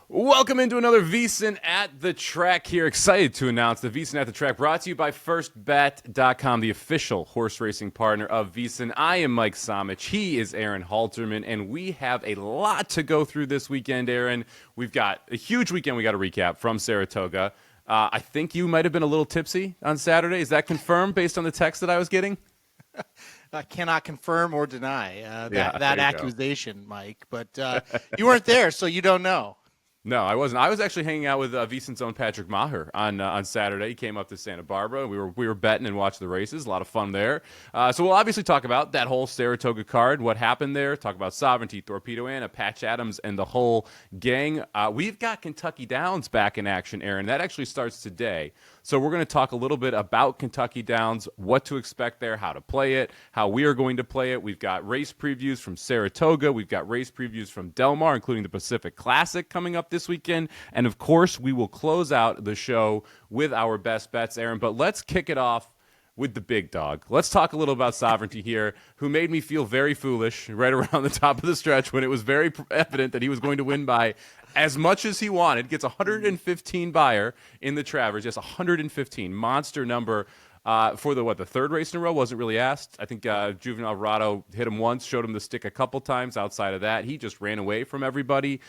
Welcome into another VSiN At The Track here. Excited to announce the VSiN At The Track brought to you by FirstBet.com, the official horse racing partner of VSiN. I am Mike Somich. He is Aaron Halterman, and we have a lot to go through this weekend, Aaron. We've got a huge weekend we got to recap from Saratoga. I think you might have been a little tipsy on Saturday. Is that confirmed based on the text that I was getting? I cannot confirm or deny that accusation, Mike. But you weren't there, so you don't know. No, I wasn't. I was actually hanging out with VSiN's own Patrick Maher on Saturday. He came up to Santa Barbara. We were betting and watching the races. A lot of fun there. So we'll obviously talk about that whole Saratoga card, what happened there. Talk about Sovereignty, Thorpedo, Anna, Patch Adams, and the whole gang. We've got Kentucky Downs back in action, Aaron. That actually starts today. So we're going to talk a little bit about Kentucky Downs, what to expect there, how to play it, how we are going to play it. We've got race previews from Saratoga. We've got race previews from Del Mar, including the Pacific Classic coming up this weekend. And, of course, we will close out the show with our best bets, Aaron. But let's kick it off with the big dog. Let's talk a little about Sovereignty here, who made me feel very foolish right around the top of the stretch when it was very evident that he was going to win by as much as he wanted. Gets 115 buyer in the Travers. Yes, 115. Monster number for the third race in a row. Wasn't really asked. I think Juvenile Rado hit him once, showed him the stick a couple times. Outside of that, he just ran away from everybody.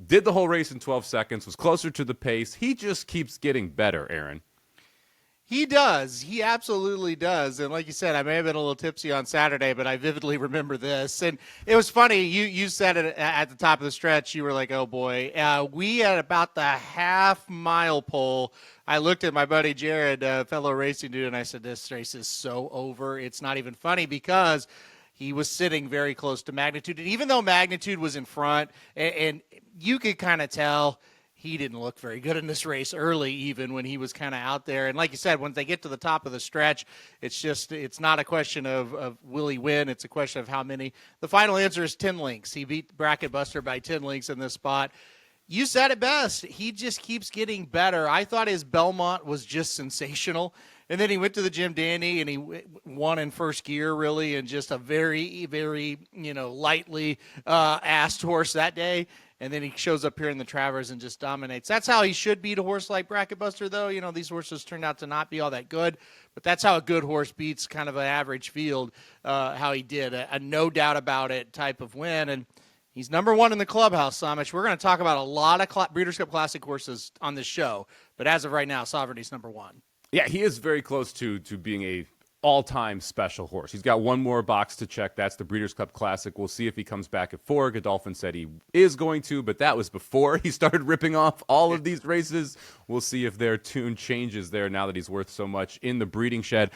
Did the whole race in 12 seconds, was closer to the pace. He just keeps getting better, Aaron. He does. He absolutely does. And like you said, I may have been a little tipsy on Saturday, but I vividly remember this. And it was funny. You said it at the top of the stretch. You were like, oh, boy. We at about the half-mile pole, I looked at my buddy Jared, fellow racing dude, and I said, this race is so over. It's not even funny because he was sitting very close to Magnitude. And even though Magnitude was in front, and you could kind of tell – he didn't look very good in this race early, even when he was kind of out there. And like you said, once they get to the top of the stretch, it's not a question of will he win. It's a question of how many. The final answer is 10 lengths. He beat Bracket Buster by 10 lengths in this spot. You said it best. He just keeps getting better. I thought his Belmont was just sensational. And then he went to the Jim Dandy, and he won in first gear, really, and just a very, very, lightly asked horse that day. And then he shows up here in the Travers and just dominates. That's how he should beat a horse like Bracket Buster, though. These horses turned out to not be all that good. But that's how a good horse beats kind of an average field, how he did. A no doubt about it type of win. And he's number one in the clubhouse, Somich. We're going to talk about a lot of Breeders' Cup Classic horses on this show. But as of right now, Sovereignty's number one. Yeah, he is very close to being a all-time special horse. He's got one more box to check. That's the Breeders' Cup Classic. We'll see if he comes back at 4. Godolphin said he is going to, but that was before he started ripping off all of these races. We'll see if their tune changes there now that he's worth so much in the breeding shed.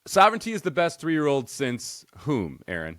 Sovereignty is the best 3-year-old since whom, Aaron?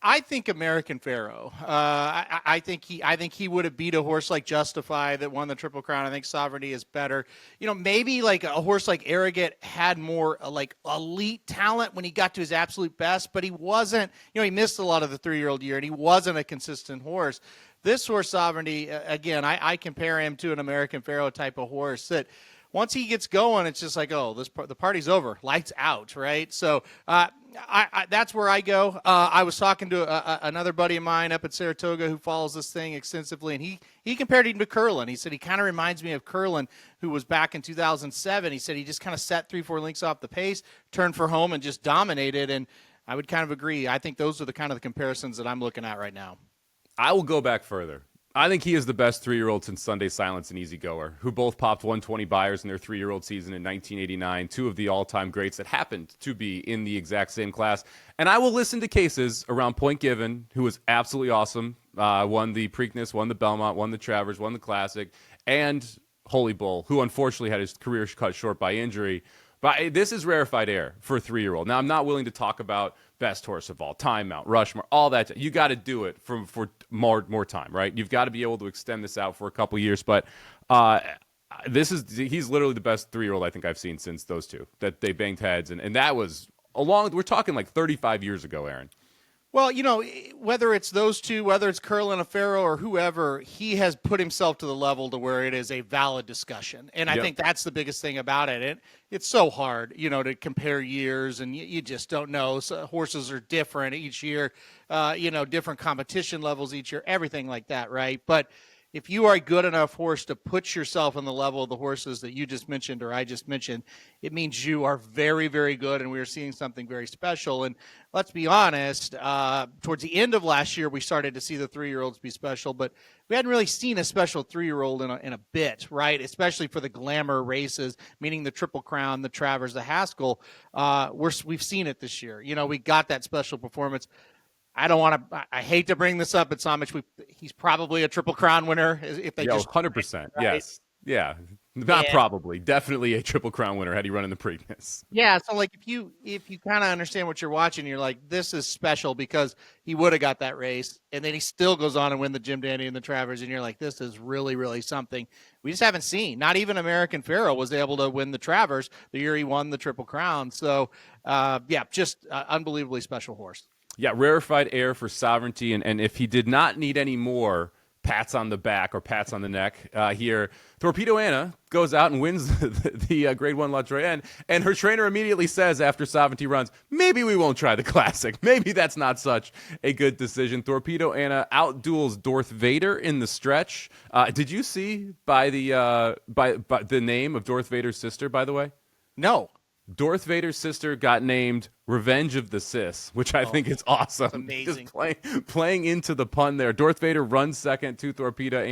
I think American Pharaoh. I think he would have beat a horse like Justify that won the Triple Crown. I think Sovereignty is better. Maybe like a horse like Arrogant had more like elite talent when he got to his absolute best, but he wasn't. He missed a lot of the 3-year-old year, and he wasn't a consistent horse. This horse, Sovereignty, again, I compare him to an American Pharaoh type of horse that once he gets going, it's just like, oh, the party's over, lights out, right? So that's where I go. I was talking to another buddy of mine up at Saratoga who follows this thing extensively, and he compared him to Curlin. He said he kind of reminds me of Curlin, who was back in 2007. He said he just kind of set 3-4 lengths off the pace, turned for home, and just dominated. And I would kind of agree. I think those are the kind of the comparisons that I'm looking at right now. I will go back further. I think he is the best 3-year-old since Sunday Silence and Easy Goer, who both popped 120 buyers in their 3-year-old season in 1989, two of the all-time greats that happened to be in the exact same class. And I will listen to cases around Point Given, who was absolutely awesome, won the Preakness, won the Belmont, won the Travers, won the Classic, and Holy Bull, who unfortunately had his career cut short by injury. But this is rarefied air for a 3-year-old. Now, I'm not willing to talk about best horse of all time, Mount Rushmore, all that. You got to do it for more time, right? You've got to be able to extend this out for a couple years. But he's literally the best 3-year-old I think I've seen since those two, that they banged heads. And that was we're talking like 35 years ago, Aaron. Well, whether it's those two, whether it's Curlin Afaro or whoever, he has put himself to the level to where it is a valid discussion. And I think that's the biggest thing about it. It's so hard, to compare years, and you just don't know. So horses are different each year, different competition levels each year, everything like that, right? But if you are a good enough horse to put yourself on the level of the horses that you just mentioned or I just mentioned, it means you are very, very good, and we are seeing something very special. And let's be honest, towards the end of last year, we started to see the 3-year-olds be special, but we hadn't really seen a special 3-year-old in a bit, right? Especially for the glamour races, meaning the Triple Crown, the Travers, the Haskell. We've seen it this year. We got that special performance. I hate to bring this up, but Somich, he's probably a Triple Crown winner if they just 100%. Right? Yes. Yeah. Probably. Definitely a Triple Crown winner had he run in the Preakness. Yeah. So like if you kind of understand what you're watching, you're like, this is special because he would have got that race, and then he still goes on and win the Jim Dandy and the Travers, and you're like, this is really, really something we just haven't seen. Not even American Pharoah was able to win the Travers the year he won the Triple Crown. So just unbelievably special horse. Yeah, rarefied air for Sovereignty, and if he did not need any more pats on the back or pats on the neck here, Thorpedo Anna goes out and wins the Grade 1 La Troyenne, and her trainer immediately says after Sovereignty runs, maybe we won't try the Classic. Maybe that's not such a good decision. Thorpedo Anna outduels Darth Vader in the stretch. Did you see by the name of Darth Vader's sister, by the way? No. Darth Vader's sister got named Revenge of the Sis, which I think is awesome. That's amazing. Just playing into the pun there. Darth Vader runs second to Thorpedo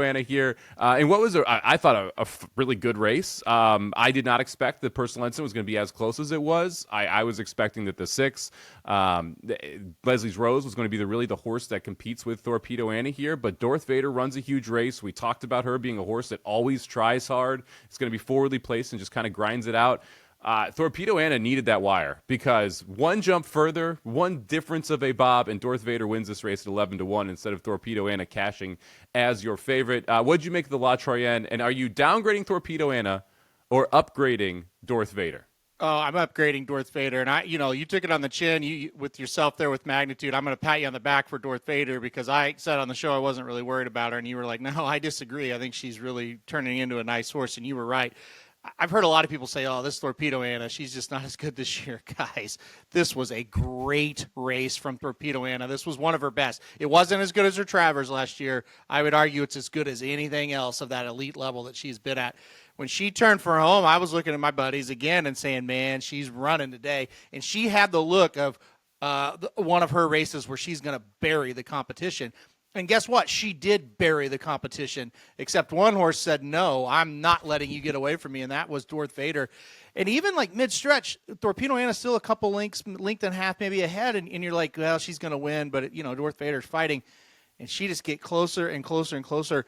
Anna here. And what was I thought a really good race. I did not expect that Personal Ensign was going to be as close as it was. I was expecting that the 6, Leslie's Rose, was going to be really the horse that competes with Thorpedo Anna here. But Darth Vader runs a huge race. We talked about her being a horse that always tries hard. It's going to be forwardly placed and just kind of grinds it out. Thorpedo Anna needed that wire because one jump further, one difference of a bob, and Darth Vader wins this race at 11-1 instead of Thorpedo Anna cashing as your favorite. What'd you make of the La Troyenne, and are you downgrading Thorpedo Anna or upgrading Darth Vader? Oh, I'm upgrading Darth Vader, and you took it on the chin, you with yourself there with magnitude. I'm going to pat you on the back for Darth Vader because I said on the show I wasn't really worried about her, and you were like, no, I disagree. I think she's really turning into a nice horse, and you were right. I've heard a lot of people say, oh, this Thorpedo Anna, she's just not as good this year. Guys, this was a great race from Thorpedo Anna. This was one of her best. It wasn't as good as her Travers last year. I would argue it's as good as anything else of that elite level that she's been at. When she turned for home, I was looking at my buddies again and saying, man, she's running today. And she had the look of one of her races where she's going to bury the competition. And guess what? She did bury the competition, except one horse said, no, I'm not letting you get away from me, and that was Darth Vader. And even like mid-stretch, Thorpedo Anna's still a couple length and a half maybe ahead, and you're like, well, she's going to win, but, Darth Vader's fighting. And she just get closer and closer and closer.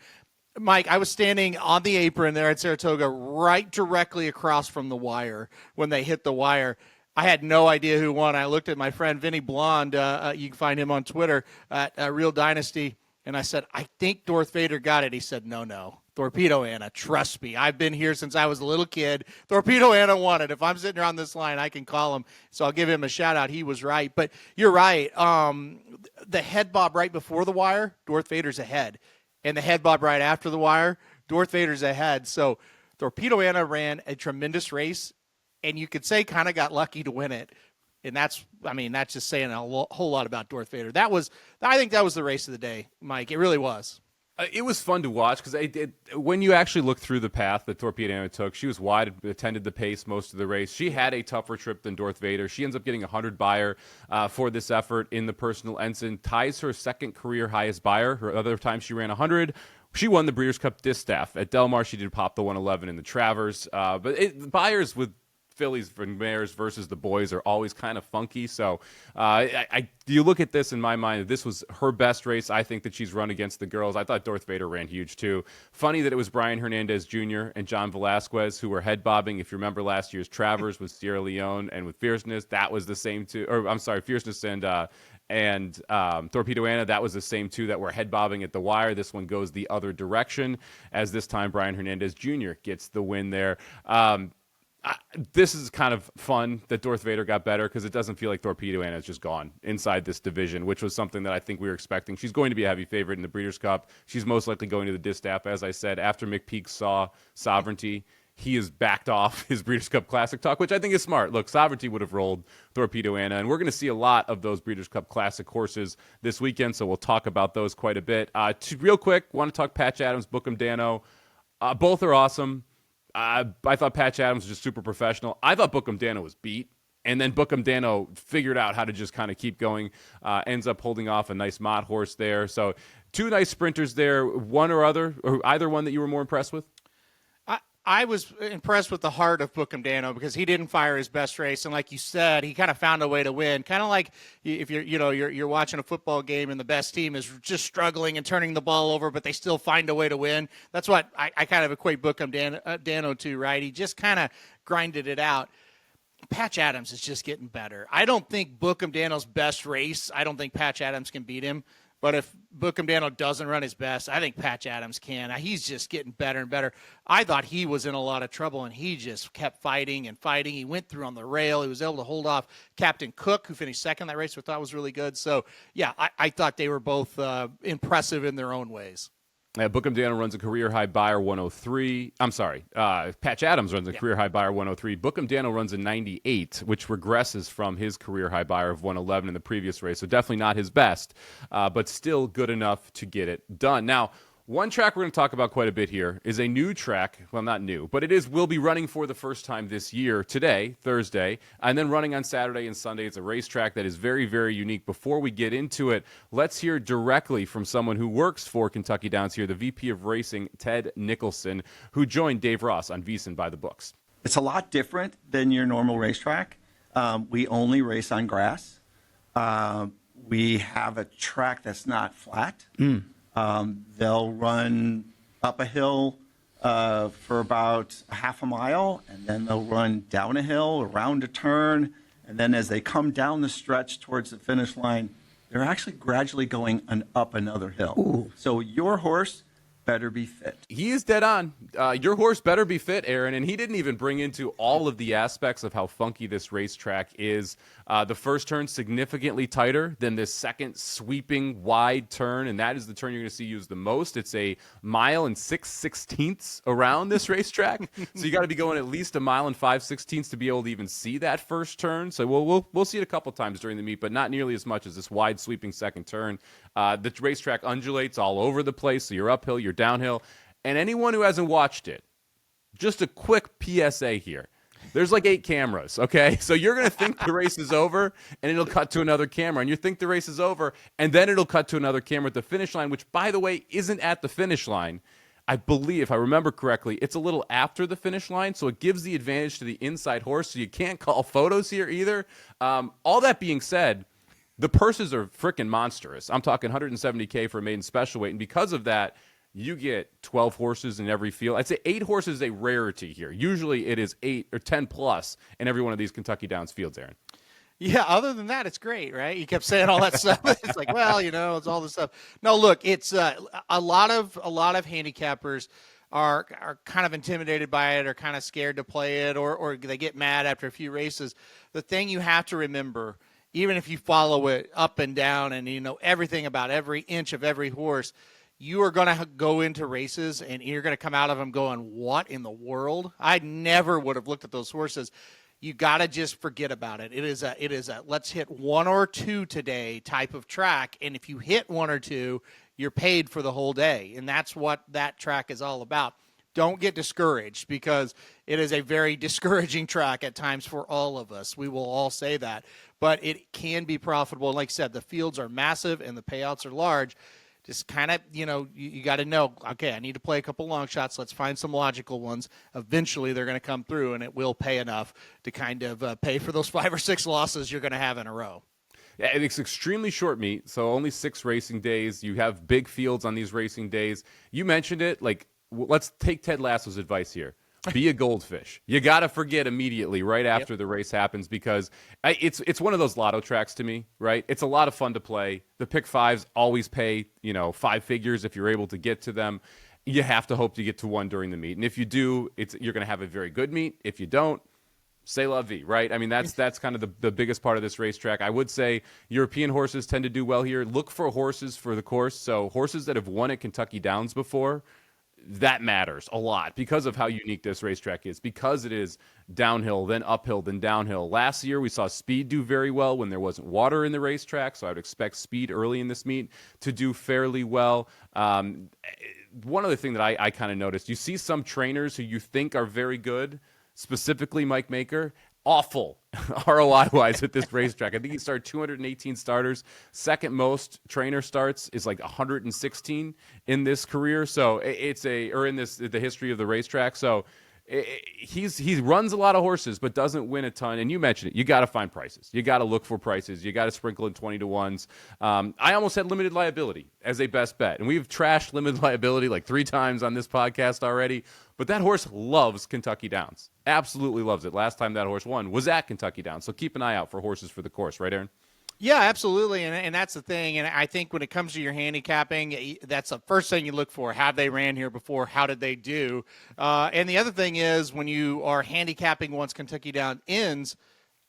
Mike, I was standing on the apron there at Saratoga right directly across from the wire when they hit the wire. I had no idea who won. I looked at my friend Vinny Blonde. You can find him on Twitter at Real Dynasty. And I said, I think Darth Vader got it. He said, no. Thorpedo Anna, trust me. I've been here since I was a little kid. Thorpedo Anna won it. If I'm sitting here on this line, I can call him. So I'll give him a shout out. He was right. But you're right. The head bob right before the wire, Darth Vader's ahead. And the head bob right after the wire, Darth Vader's ahead. So Thorpedo Anna ran a tremendous race. And you could say kind of got lucky to win it. And that's just saying a whole lot about Darth Vader. I think that was the race of the day, Mike. It really was. It was fun to watch because when you actually look through the path that Thorpedo Anna took, she was wide, attended the pace most of the race. She had a tougher trip than Darth Vader. She ends up getting 100 buyer for this effort in the Personal Ensign, ties her second career highest buyer. Her other time she ran 100. She won the Breeders' Cup Distaff. At Del Mar, she did pop the 111 in the Travers. But buyers with fillies and mares versus the boys are always kind of funky. So you look at this in my mind, this was her best race. I think that she's run against the girls. I thought Darth Vader ran huge too. Funny that it was Brian Hernandez Jr. and John Velasquez who were head bobbing. If you remember last year's Travers with Sierra Leone and with Fierceness, that was the same two. Or I'm sorry, Fierceness and Thorpedo Anna, that was the same two that were head bobbing at the wire. This one goes the other direction, as this time Brian Hernandez Jr. gets the win there. This is kind of fun that Darth Vader got better because it doesn't feel like Thorpedo Anna is just gone inside this division, which was something that I think we were expecting. She's going to be a heavy favorite in the Breeders' Cup. She's most likely going to the Distaff, as I said. After McPeak saw Sovereignty, he has backed off his Breeders' Cup Classic talk, which I think is smart. Look, Sovereignty would have rolled Thorpedo Anna, and we're going to see a lot of those Breeders' Cup Classic horses this weekend, so we'll talk about those quite a bit. Real quick, want to talk Patch Adams, Bookham Danno. Both are awesome. I thought Patch Adams was just super professional. I thought Bookham Danno was beat, and then Bookham Danno figured out how to just kind of keep going. Ends up holding off a nice Mott horse there. So two nice sprinters there. One or other, or either one that you were more impressed with? I was impressed with the heart of Bookham Danno because he didn't fire his best race, and like you said, he kind of found a way to win. Kind of like if you're watching a football game and the best team is just struggling and turning the ball over, but they still find a way to win. That's what I kind of equate Bookham Danno to, right? He just kind of grinded it out. Patch Adams is just getting better. I don't think Bookham Danno's best race, I don't think Patch Adams can beat him. But if Bookham Danno doesn't run his best, I think Patch Adams can. He's just getting better and better. I thought he was in a lot of trouble, and he just kept fighting and fighting. He went through on the rail. He was able to hold off Captain Cook, who finished second in that race, which I thought was really good. So, yeah, I thought they were both impressive in their own ways. Bookham Danno runs a career-high Buyer 103. I'm sorry. Patch Adams runs a career-high Buyer 103. Bookham Danno runs a 98, which regresses from his career-high Buyer of 111 in the previous race. So definitely not his best, but still good enough to get it done. Now, one track we're going to talk about quite a bit here is a new track. Well, not new, but will be running for the first time this year today, Thursday, and then running on Saturday and Sunday. It's a racetrack that is very, very unique. Before we get into it, let's hear directly from someone who works for Kentucky Downs here, the VP of Racing, Ted Nicholson, who joined Dave Ross on VSiN by the Books. It's a lot different than your normal racetrack. We only race on grass. We have a track that's not flat. They'll run up a hill for about a half a mile, and then they'll run down a hill, around a turn, and then as they come down the stretch towards the finish line, they're actually gradually going up another hill. Ooh. So your horse better be fit. He is dead on. Your horse better be fit, Aaron, and he didn't even bring into all of the aspects of how funky this racetrack is. The first turn significantly tighter than this second sweeping wide turn, and that is the turn you're going to see used the most. It's a 1 mile and 6/16 around this racetrack, so you got to be going at least 1 mile and 5/16 to be able to even see that first turn. So we'll see it a couple times during the meet, but not nearly as much as this wide sweeping second turn. The racetrack undulates all over the place, so you're uphill, you're downhill, and anyone who hasn't watched it, just a quick PSA here. There's like 8 cameras, okay? So you're going to think the race is over, and it'll cut to another camera. And you think the race is over, and then it'll cut to another camera at the finish line, which, by the way, isn't at the finish line. I believe, if I remember correctly, it's a little after the finish line, so it gives the advantage to the inside horse, so you can't call photos here either. All that being said, the purses are freaking monstrous. I'm talking $170K for a maiden special weight, and because of that, you get 12 horses in every field. I'd say 8 horses is a rarity here. Usually it is 8 or 10 plus in every one of these Kentucky Downs fields, Aaron. Yeah, other than that, it's great, right? You kept saying all that stuff. It's like, well, it's all this stuff. No, look, it's a lot of handicappers are kind of intimidated by it, or kind of scared to play it, or they get mad after a few races. The thing you have to remember, even if you follow it up and down and you know everything about every inch of every horse, you are going to go into races and you're going to come out of them going, what in the world? I never would have looked at those horses. You got to just forget about it. It is a let's hit 1 or 2 today type of track. And if you hit 1 or 2, you're paid for the whole day. And that's what that track is all about. Don't get discouraged, because it is a very discouraging track at times for all of us. We will all say that. But it can be profitable. Like I said, the fields are massive and the payouts are large. Just kind of, you got to know, okay, I need to play a couple long shots. Let's find some logical ones. Eventually, they're going to come through, and it will pay enough to kind of pay for those 5 or 6 losses you're going to have in a row. Yeah, it's extremely short meet, so only 6 racing days. You have big fields on these racing days. You mentioned it. Let's take Ted Lasso's advice here. Be a goldfish. You got to forget immediately right after the race happens, because it's one of those lotto tracks to me, right? It's a lot of fun to play. The pick 5s always pay, 5 figures if you're able to get to them. You have to hope to get to 1 during the meet. And if you do, you're going to have a very good meet. If you don't, C'est la vie, right? I mean, that's kind of the biggest part of this racetrack. I would say European horses tend to do well here. Look for horses for the course. So horses that have won at Kentucky Downs before, that matters a lot because of how unique this racetrack is, because it is downhill, then uphill, then downhill. Last year, we saw Speed do very well when there wasn't water in the racetrack, so I would expect Speed early in this meet to do fairly well. One other thing that I kind of noticed, you see some trainers who you think are very good, specifically Mike Maker, awful ROI-wise at this racetrack. I think he started 218 starters. Second most trainer starts is like 116 in this career. So the history of the racetrack. So he runs a lot of horses, but doesn't win a ton. And you mentioned it. You got to find prices. You got to look for prices. You got to sprinkle in 20 to 1s. I almost had limited liability as a best bet. And we've trashed limited liability like 3 times on this podcast already. But that horse loves Kentucky Downs. Absolutely loves it. Last time that horse won was at Kentucky Downs. So keep an eye out for horses for the course. Right, Aaron? Yeah, absolutely, and that's the thing. And I think when it comes to your handicapping, that's the first thing you look for. Have they ran here before? How did they do? And the other thing is when you are handicapping once Kentucky Down ends,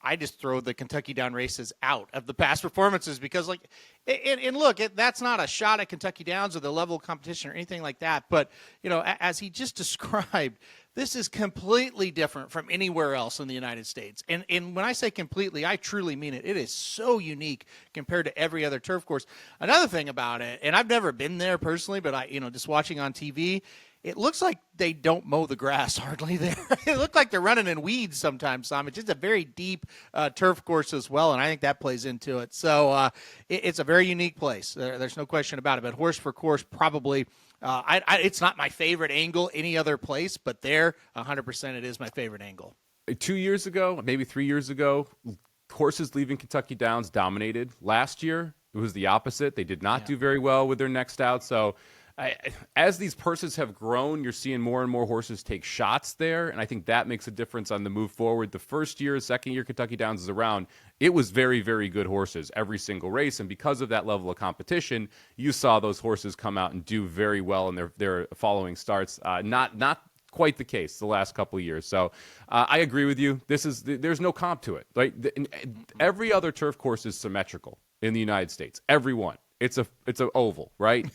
I just throw the Kentucky Down races out of the past performances because, like, and look, that's not a shot at Kentucky Downs or the level of competition or anything like that. But, you know, as he just described, this is completely different from anywhere else in the United States. And when I say completely, I truly mean it. It is so unique compared to every other turf course. Another thing about it, and I've never been there personally, but just watching on TV, it looks like they don't mow the grass hardly there. It looks like they're running in weeds sometimes, Tom. It's just a very deep turf course as well, and I think that plays into it. So it's a very unique place. There's no question about it. But horse for course, probably it's not my favorite angle any other place, but there, 100% it is my favorite angle. 2 years ago, maybe 3 years ago, horses leaving Kentucky Downs dominated. Last year, it was the opposite. They did not do very well with their next out. So as these purses have grown, you're seeing more and more horses take shots there, and I think that makes a difference on the move forward. The first year, second year Kentucky Downs is around, it was very, very good horses every single race, and because of that level of competition, you saw those horses come out and do very well in their following starts. Not quite the case the last couple of years. So I agree with you. There's no comp to it. Like every other turf course is symmetrical in the United States. Every one. It's an oval, right?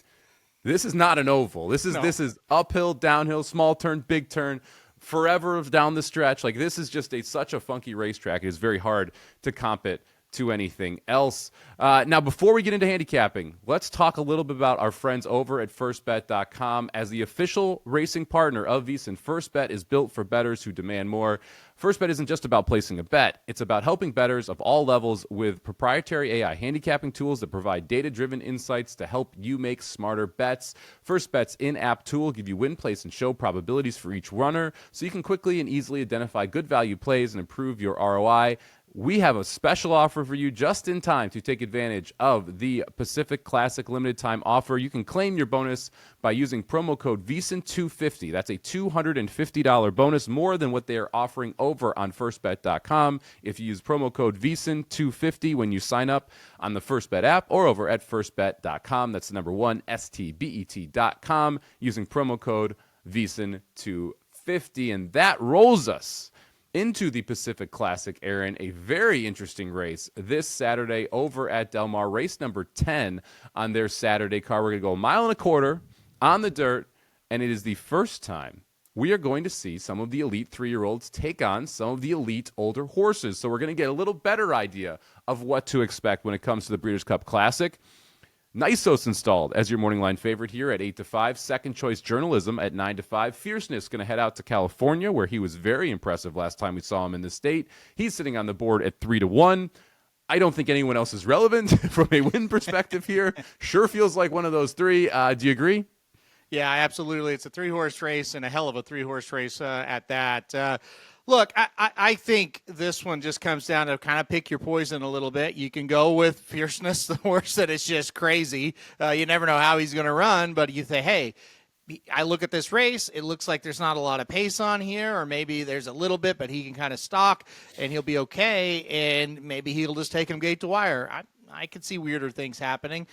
This is not an oval. This is uphill, downhill, small turn, big turn, forever down the stretch. Like this is just such a funky racetrack. It is very hard to comp it to anything else. Now, before we get into handicapping, let's talk a little bit about our friends over at FirstBet.com. As the official racing partner of VSiN, FirstBet is built for bettors who demand more. FirstBet isn't just about placing a bet. It's about helping bettors of all levels with proprietary AI handicapping tools that provide data-driven insights to help you make smarter bets. FirstBet's in-app tool will give you win, place, and show probabilities for each runner so you can quickly and easily identify good value plays and improve your ROI. We have a special offer for you just in time to take advantage of the Pacific Classic limited time offer. You can claim your bonus by using promo code VSiN250. That's a $250 bonus, more than what they are offering over on FirstBet.com. If you use promo code VSiN250 when you sign up on the FirstBet app or over at FirstBet.com, that's the number 1, STBET.com, using promo code VSiN250. And that rolls us into the Pacific Classic, Aaron, a very interesting race this Saturday over at Del Mar, race number 10 on their Saturday car. We're going to go 1.25 miles on the dirt, and it is the first time we are going to see some of the elite 3-year-olds take on some of the elite older horses. So we're going to get a little better idea of what to expect when it comes to the Breeders' Cup Classic. Nisus installed as your morning line favorite here at 8 to 5. Second choice journalism at 9 to 5. Fierceness going to head out to California, where he was very impressive last time we saw him in the state. He's sitting on the board at 3 to 1. I don't think anyone else is relevant from a win perspective here. Sure feels like one of those three. Do you agree? Yeah, absolutely. It's a 3-horse race and a hell of a 3-horse race at that. Look, I think this one just comes down to kind of pick your poison a little bit. You can go with Fierceness, the horse that is just crazy. You never know how he's going to run, but you say, hey, I look at this race, it looks like there's not a lot of pace on here, or maybe there's a little bit, but he can kind of stalk, and he'll be okay, and maybe he'll just take him gate to wire. I could see weirder things happening.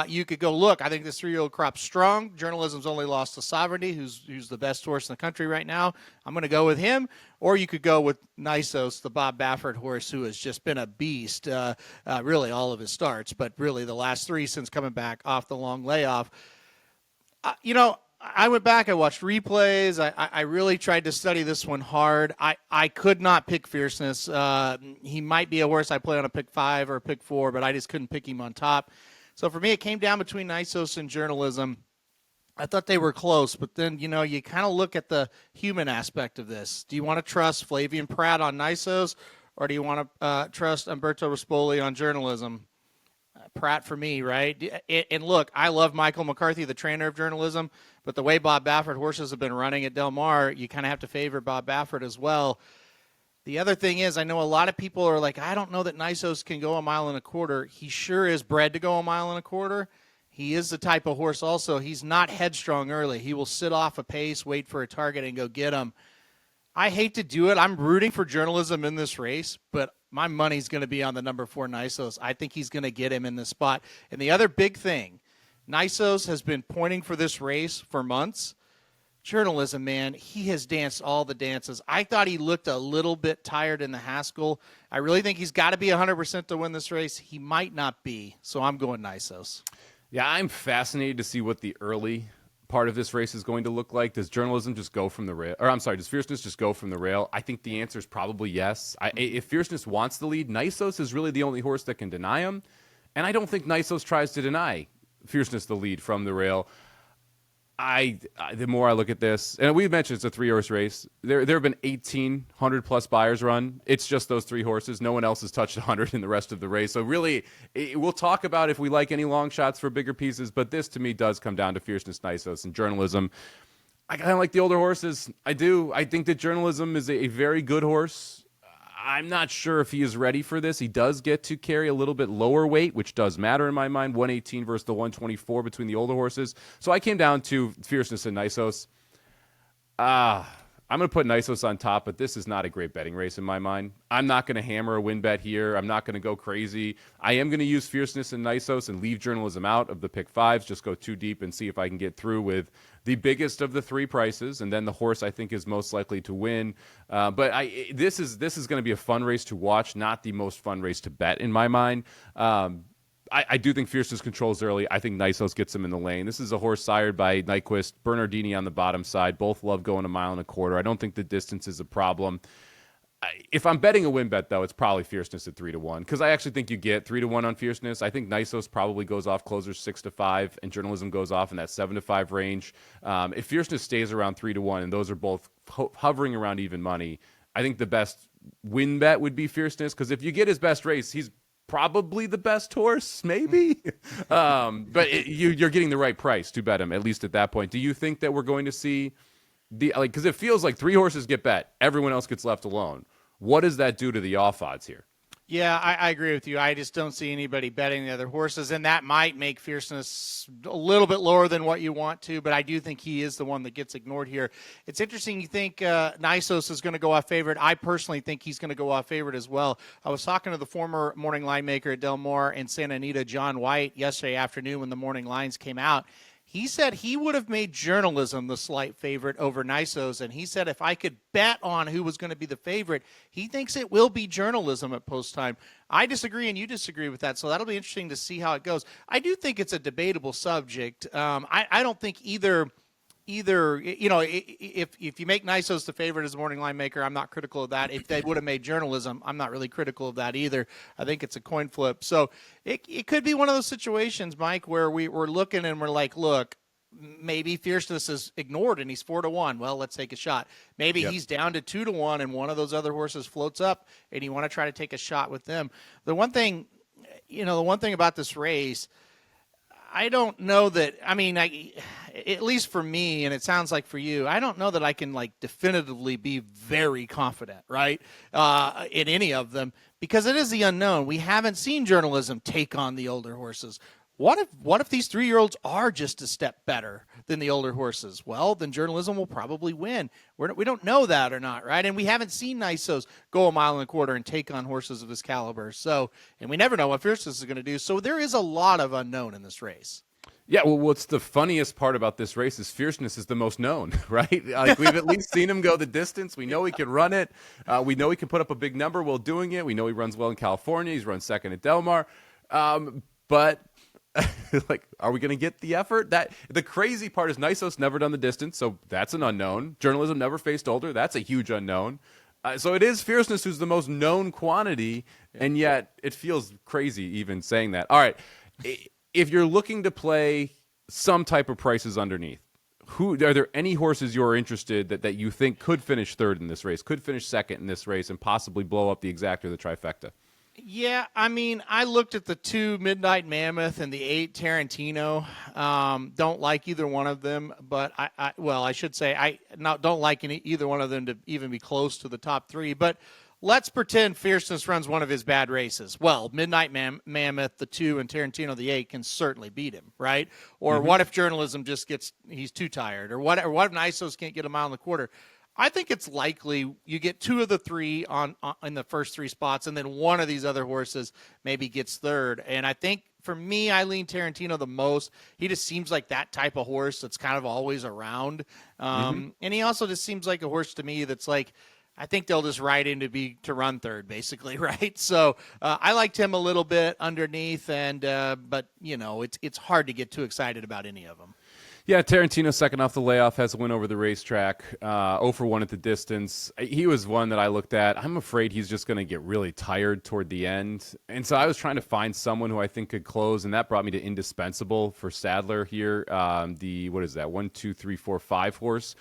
You could go, look, I think this 3-year-old crop's strong. Journalism's only lost to Sovereignty, who's the best horse in the country right now. I'm going to go with him. Or you could go with Nisus, the Bob Baffert horse, who has just been a beast, really all of his starts, but really the last 3 since coming back off the long layoff. I went back, I watched replays. I really tried to study this one hard. I could not pick Fierceness. He might be a horse I play on a pick 5 or a pick 4, but I just couldn't pick him on top. So for me, it came down between Nisus and Journalism. I thought they were close, but then, you kind of look at the human aspect of this. Do you want to trust Flavian Pratt on Nisus, or do you want to trust Umberto Rispoli on Journalism? Pratt for me, right? And look, I love Michael McCarthy, the trainer of Journalism, but the way Bob Baffert horses have been running at Del Mar, you kind of have to favor Bob Baffert as well. The other thing is, I know a lot of people are like, I don't know that Nisus can go 1.25 miles. He sure is bred to go 1.25 miles. He is the type of horse also. He's not headstrong early. He will sit off a pace, wait for a target, and go get him. I hate to do it. I'm rooting for Journalism in this race, but my money's going to be on the number 4 Nisus. I think he's going to get him in this spot. And the other big thing, Nisus has been pointing for this race for months. Journalism, man, he has danced all the dances. I thought he looked a little bit tired in the Haskell. I really think he's got to be 100% to win this race. He might not be, so I'm going Nisus. Yeah, I'm fascinated to see what the early part of this race is going to look like. Does Journalism just go from the rail? Or I'm sorry, does Fierceness just go from the rail? I think the answer is probably yes. If Fierceness wants the lead, Nisus is really the only horse that can deny him. And I don't think Nisus tries to deny Fierceness the lead from the rail. The more I look at this, and we mentioned it's a 3-horse race. There have been 1,800+ buyers run. It's just those 3 horses. No one else has touched 100 in the rest of the race. So really, we'll talk about if we like any long shots for bigger pieces, but this to me does come down to Fierceness, Nisus, and Journalism. I kind of like the older horses. I do. I think that Journalism is a very good horse. I'm not sure if he is ready for this. He does get to carry a little bit lower weight, which does matter in my mind, 118 versus the 124 between the older horses. So I came down to Fierceness and Nisus. I'm going to put Nisus on top, but this is not a great betting race in my mind. I'm not going to hammer a win bet here. I'm not going to go crazy. I am going to use Fierceness and Nisus and leave Journalism out of the pick 5s, just go too deep and see if I can get through with the biggest of the 3 prices, and then the horse I think is most likely to win. But this is going to be a fun race to watch, not the most fun race to bet in my mind. I do think Fierceness controls early. I think Nisus gets him in the lane. This is a horse sired by Nyquist, Bernardini on the bottom side. Both love going 1.25 miles. I don't think the distance is a problem. If I'm betting a win bet, though, it's probably Fierceness at 3-1, because I actually think you get 3-1 on Fierceness. I think Nisus probably goes off closers 6-5, and Journalism goes off in that 7-5 range. If Fierceness stays around 3-1, and those are both hovering around even money, I think the best win bet would be Fierceness, because if you get his best race, he's probably the best horse, maybe. But you're getting the right price to bet him, at least at that point. Do you think that we're going to see because it feels like 3 horses get bet, everyone else gets left alone. What does that do to the off odds here? Yeah, I agree with you. I just don't see anybody betting the other horses, and that might make Fierceness a little bit lower than what you want to, but I do think he is the one that gets ignored here. It's interesting you think Nisus is going to go off favorite. I personally think he's going to go off favorite as well. I was talking to the former morning line maker at Del Mar and Santa Anita, John White, yesterday afternoon when the morning lines came out. He said he would have made Journalism the slight favorite over Nisus, and he said if I could bet on who was going to be the favorite, he thinks it will be Journalism at post time. I disagree, and you disagree with that, so that'll be interesting to see how it goes. I do think it's a debatable subject. I don't think either, if you make Nisus the favorite as a morning line maker, I'm not critical of that. If they would have made Journalism, I'm not really critical of that either. I think it's a coin flip. So it could be one of those situations, Mike, where we're looking and we're like, look, maybe Fierceness is ignored and he's 4-1. Well, let's take a shot. Maybe he's down to 2-1 and one of those other horses floats up and you want to try to take a shot with them. The one thing about this race, I don't know that, at least for me, and it sounds like for you, I don't know that I can definitively be very confident, right, in any of them, because it is the unknown. We haven't seen Journalism take on the older horses. What if these 3-year-olds are just a step better than the older horses? Well, then journalism will probably win. We don't know that or not, right? And we haven't seen Nisus go 1.25 miles and take on horses of this caliber. So, and we never know what Fierceness is going to do. So there is a lot of unknown in this race. Yeah, well, what's the funniest part about this race is Fierceness is the most known, right? Like, we've at least seen him go the distance. We know he can run it. We know he can put up a big number while doing it. We know he runs well in California. He's run second at Del Mar. But like, are we going to get the effort? That the crazy part is Nisus never done the distance, so that's an unknown. Journalism never faced older. That's a huge unknown. So it is Fierceness who's the most known quantity, and yet it feels crazy even saying that. All right, if you're looking to play some type of prices underneath, are there any horses you're interested that you think could finish third in this race, could finish second in this race, and possibly blow up the exact or the trifecta? Yeah, I mean, I looked at the 2 Midnight Mammoth and the 8 Tarantino. Don't like either one of them, but I should say I don't like either one of them to even be close to the top 3. But let's pretend Fierceness runs one of his bad races. Well, Midnight Mammoth, the 2, and Tarantino, the 8, can certainly beat him, right? Or what if journalism just he's too tired? Or what if Nisus can't get 1.25 miles? I think it's likely you get 2 of the 3 in the first 3 spots, and then one of these other horses maybe gets third. And I think for me, I lean Tarantino the most. He just seems like that type of horse that's kind of always around. And he also just seems like a horse to me that's like, I think they'll just ride in to run third, basically, right? So I liked him a little bit underneath, but it's hard to get too excited about any of them. Yeah, Tarantino, second off the layoff, has a win over the racetrack. 0 for 1 at the distance. He was one that I looked at. I'm afraid he's just going to get really tired toward the end. And so I was trying to find someone who I think could close, and that brought me to Indispensable for Sadler here. What is that, 1, 2, 3, 4, 5 horse.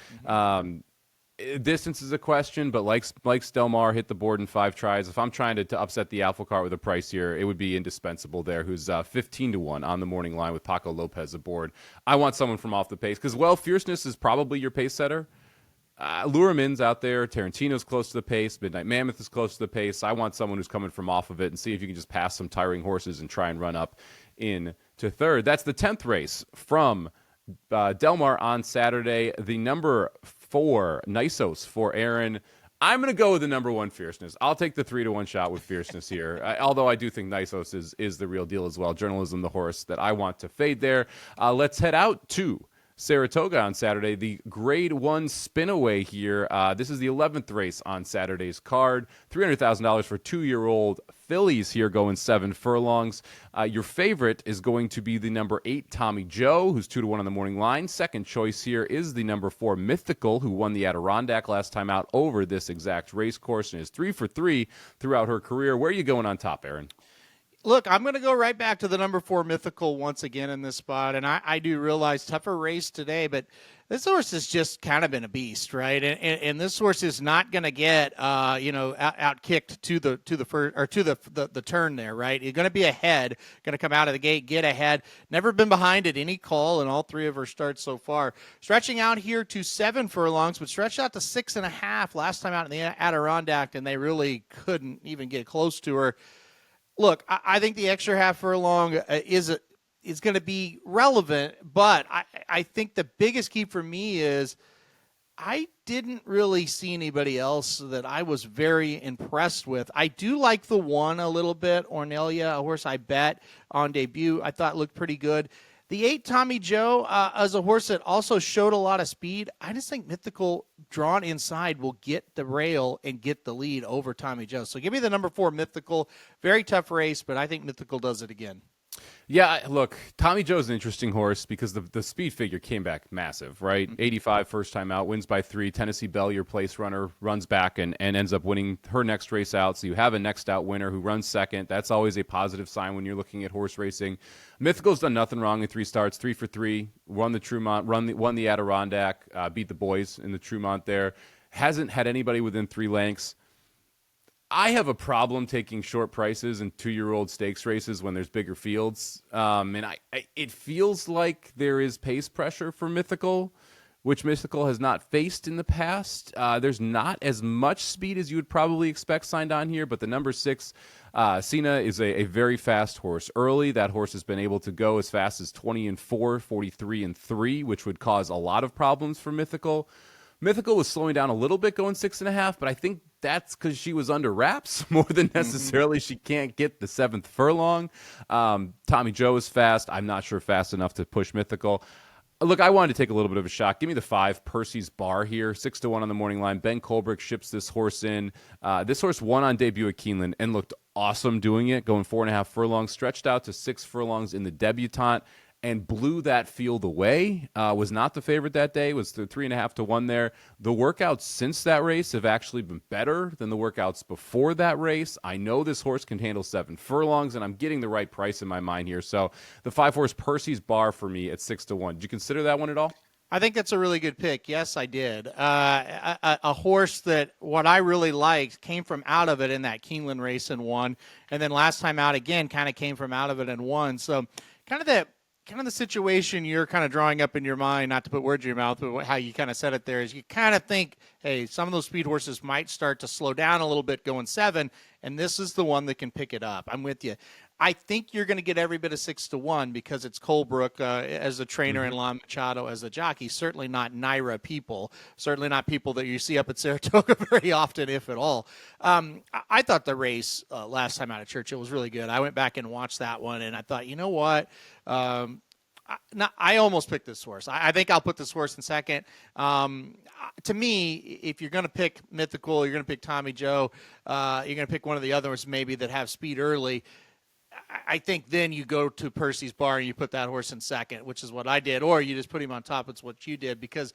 Distance is a question, but like Del Mar hit the board in 5 tries. If I'm trying to upset the apple cart with a price here, it would be Indispensable there, who's 15-1 on the morning line with Paco Lopez aboard. I want someone from off the pace because, Fierceness is probably your pace setter. Luramin's out there. Tarantino's close to the pace. Midnight Mammoth is close to the pace. I want someone who's coming from off of it and see if you can just pass some tiring horses and try and run up in to third. That's the 10th race from Del Mar on Saturday. The number 4 Nisus for Aaron. I'm going to go with the number 1 Fierceness. I'll take the 3-1 shot with Fierceness here. Although I do think Nisus is the real deal as well. Journalism, the horse that I want to fade there. Let's head out to Saratoga on Saturday, the Grade 1 Spinaway here. This is the 11th race on Saturday's card. $300,000 for 2-year-old fillies here going 7 furlongs. Your favorite is going to be the number 8 Tommy Joe, who's 2-1 on the morning line. Second choice here is the number 4 Mythical, who won the Adirondack last time out over this exact race course and is 3 for 3 throughout her career. Where are you going on top, Aaron? Look, I'm going to go right back to the number 4 Mythical once again in this spot, and I do realize tougher race today, but this horse has just kind of been a beast, right? And this horse is not going to get out kicked to the first or to the turn there, right? You're going to be ahead, going to come out of the gate, get ahead. Never been behind at any call in all 3 of her starts so far. Stretching out here to 7 furlongs, but stretched out to 6.5 last time out in the Adirondack, and they really couldn't even get close to her. Look, I think the extra half furlong is going to be relevant, but I think the biggest key for me is I didn't really see anybody else that I was very impressed with. I do like the 1 a little bit, Ornelia, a horse I bet on debut. I thought looked pretty good. The 8 Tommy Joe as a horse that also showed a lot of speed. I just think Mythical drawn inside will get the rail and get the lead over Tommy Joe. So give me the number 4 Mythical. Very tough race, but I think Mythical does it again. Yeah, look, Tommy Joe's an interesting horse because the speed figure came back massive, right? 85 first time out, wins by 3. Tennessee Belle, your place runner, runs back and ends up winning her next race out. So you have a next out winner who runs second. That's always a positive sign when you're looking at horse racing. Mythical's done nothing wrong in 3 starts, 3 for 3, won the Trumont, won the Adirondack, beat the boys in the Trumont there. Hasn't had anybody within 3 lengths. I have a problem taking short prices in 2-year-old stakes races when there's bigger fields. And it feels like there is pace pressure for Mythical, which Mythical has not faced in the past. There's not as much speed as you would probably expect signed on here, but the number 6, Cena, is a very fast horse. Early, that horse has been able to go as fast as 20-4, 43-3, which would cause a lot of problems for Mythical. Mythical was slowing down a little bit going 6.5, but I think that's because she was under wraps more than necessarily she can't get the 7th furlong. Tommy Joe is fast. I'm not sure fast enough to push Mythical. Look, I wanted to take a little bit of a shot. Give me the 5, Percy's Bar here, 6-1 on the morning line. Ben Colbrick ships this horse in. This horse won on debut at Keeneland and looked awesome doing it, going 4.5 furlongs, stretched out to 6 furlongs in the debutante, and blew that field away. Was not the favorite that day, was the 3.5 to 1 there. The workouts since that race have actually been better than the workouts before that race. I know this horse can handle 7 furlongs, and I'm getting the right price in my mind here. So the 5 horse Percy's Bar for me at 6 to 1. Did you consider that one at all? I think that's a really good pick. Yes, I did. A horse that what I really liked came from out of it in that Keeneland race and won, and then last time out again kind of came from out of it and won. So kind of the situation you're kind of drawing up in your mind, not to put words in your mouth, but how you kind of said it there is you kind of think, hey, some of those speed horses might start to slow down a little bit going 7, and this is the one that can pick it up. I'm with you. I think you're going to get every bit of 6 to 1 because it's Colebrook as a trainer and Lon Machado as a jockey. Certainly not Naira people. Certainly not people that you see up at Saratoga very often, if at all. I thought the race last time out at Churchill was really good. I went back and watched that one, and I thought, you know what? I almost picked this horse. I think I'll put this horse in second. To me, if you're going to pick Mythical, you're going to pick Tommy Joe, you're going to pick one of the others maybe that have speed early, I think then you go to Percy's Bar and you put that horse in second, which is what I did, or you just put him on top. It's what you did, because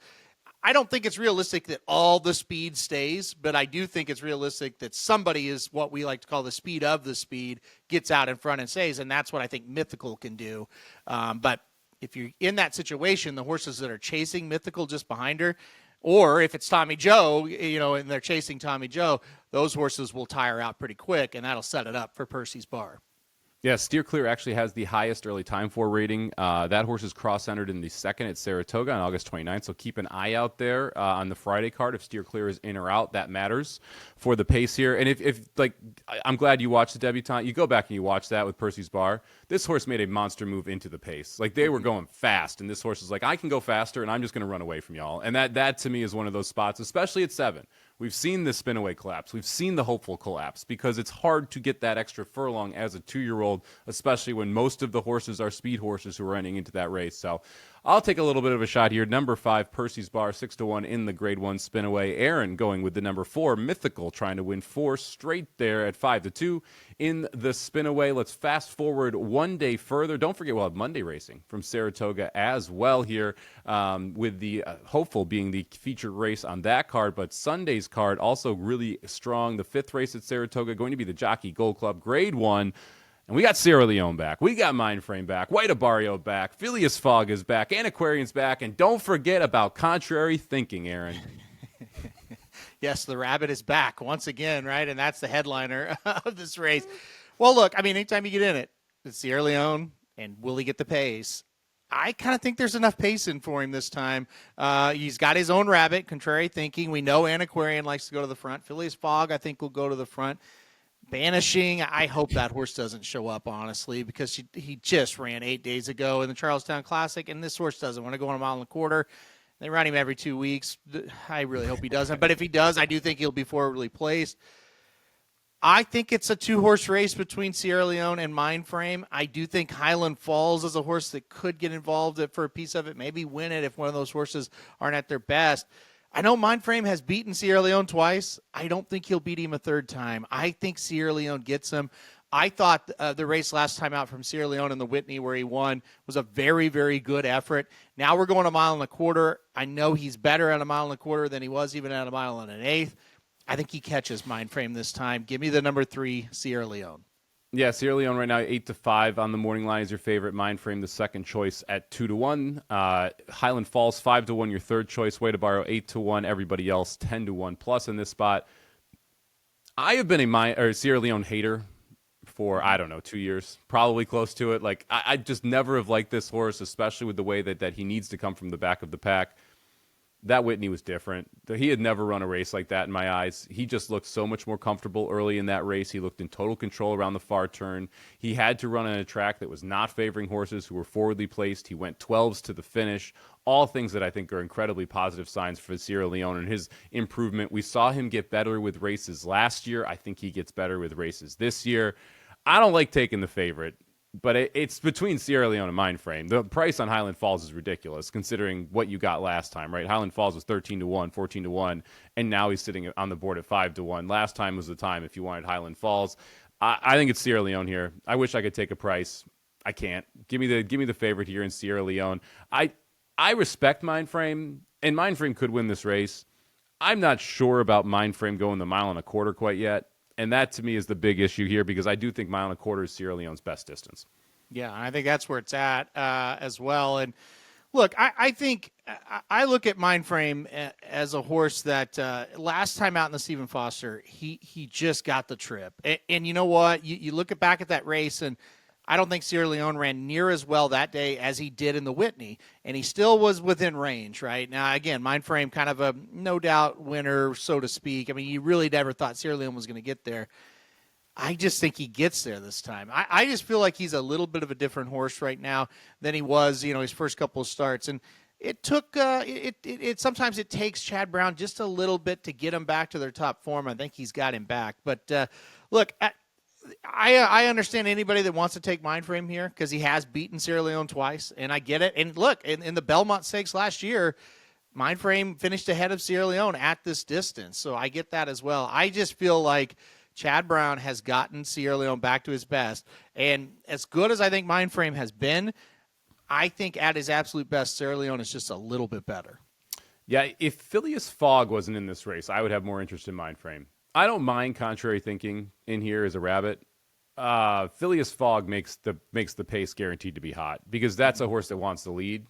I don't think it's realistic that all the speed stays, but I do think it's realistic that somebody is what we like to call the speed of the speed, gets out in front and stays, and that's what I think Mythical can do. But if you're in that situation, the horses that are chasing Mythical just behind her, or if it's Tommy Joe, and they're chasing Tommy Joe, those horses will tire out pretty quick, and that'll set it up for Percy's Bar. Yeah, Steer Clear actually has the highest early time for rating. That horse is cross-entered in the second at Saratoga on August 29th, so keep an eye out there on the Friday card. If Steer Clear is in or out, that matters for the pace here. And if I'm glad you watched the debutante. You go back and you watch that with Percy's Bar. This horse made a monster move into the pace. Like, they were going fast, and this horse is like, I can go faster, and I'm just going to run away from y'all. And that to me is one of those spots, especially at 7. We've seen the Spinaway collapse. We've seen the Hopeful collapse because it's hard to get that extra furlong as a 2-year-old, especially when most of the horses are speed horses who are running into that race. So I'll take a little bit of a shot here. Number 5, Percy's Bar, 6 to 1 in the Grade 1 Spinaway. Aaron going with the number 4, Mythical, trying to win 4 straight there at 5 to 2 in the Spinaway. Let's fast forward one day further. Don't forget we'll have Monday racing from Saratoga as well here, with the Hopeful being the featured race on that card. But Sunday's card also really strong. The 5th race at Saratoga going to be the Jockey Gold Club Grade 1. And we got Sierra Leone back. We got Mindframe back. White Abario back. Phileas Fogg is back. Antiquarian's back. And don't forget about Contrary Thinking, Aaron. Yes, the rabbit is back once again, right? And that's the headliner of this race. Well, look, I mean, anytime you get in it, it's Sierra Leone, and will he get the pace? I kind of think there's enough pace in for him this time. He's got his own rabbit, Contrary Thinking. We know Antiquarian likes to go to the front. Phileas Fogg, I think, will go to the front. Banishing, I hope that horse doesn't show up, honestly, because he just ran 8 days ago in the Charlestown Classic, and this horse doesn't want to go on a mile and a quarter. They run him every 2 weeks. I really hope he doesn't. But if he does, I do think he'll be forwardly placed. I think it's a 2-horse race between Sierra Leone and Mindframe. I do think Highland Falls is a horse that could get involved for a piece of it, maybe win it if one of those horses aren't at their best. I know Mindframe has beaten Sierra Leone twice. I don't think he'll beat him a third time. I think Sierra Leone gets him. I thought the race last time out from Sierra Leone in the Whitney where he won was a very, very good effort. Now we're going a mile and a quarter. I know he's better at a mile and a quarter than he was even at a mile and an eighth. I think he catches Mindframe this time. Give me the number 3, Sierra Leone. Yeah, Sierra Leone right now 8 to 5 on the morning line is your favorite. Mindframe the second choice at 2 to 1. Highland Falls 5 to 1 your third choice. Way to Borrow 8 to 1. Everybody else 10 to 1 plus in this spot. I have been a Sierra Leone hater for, 2 years, probably close to it. Like, I just never have liked this horse, especially with the way that he needs to come from the back of the pack. That Whitney was different. He had never run a race like that in my eyes. He just looked so much more comfortable early in that race. He looked in total control around the far turn. He had to run on a track that was not favoring horses who were forwardly placed. He went 12s to the finish. All things that I think are incredibly positive signs for Sierra Leone and his improvement. We saw him get better with races last year. I think he gets better with races this year. I don't like taking the favorite, but it's between Sierra Leone and Mindframe. The price on Highland Falls is ridiculous considering what you got last time, right? Highland Falls was 13-1, 14-1, and now he's sitting on the board at 5-1. Last time was the time if you wanted Highland Falls. I think it's Sierra Leone here. I wish I could take a price. I can't. Give me the favorite here in Sierra Leone. I respect Mindframe, and Mindframe could win this race. I'm not sure about Mindframe going the 1.25 miles quite yet. And that, to me, is the big issue here because I do think 1.25 miles is Sierra Leone's best distance. Yeah, I think that's where it's at as well. And look, I think I look at Mindframe as a horse that last time out in the Stephen Foster, he just got the trip. And you know what? You look back at that race, and I don't think Sierra Leone ran near as well that day as he did in the Whitney, and he still was within range, right? Now, again, Mindframe kind of a no-doubt winner, so to speak. I mean, you really never thought Sierra Leone was going to get there. I just think he gets there this time. I just feel like he's a little bit of a different horse right now than he was, his first couple of starts. And it took sometimes it takes Chad Brown just a little bit to get him back to their top form. I think he's got him back. But, look, I understand anybody that wants to take Mindframe here because he has beaten Sierra Leone twice, and I get it. And look, in the Belmont Stakes last year, Mindframe finished ahead of Sierra Leone at this distance, so I get that as well. I just feel like Chad Brown has gotten Sierra Leone back to his best, and as good as I think Mindframe has been, I think at his absolute best, Sierra Leone is just a little bit better. Yeah, if Phileas Fogg wasn't in this race, I would have more interest in Mindframe. I don't mind contrary thinking in here as a rabbit. Phileas Fogg makes the pace guaranteed to be hot because that's a horse that wants to lead.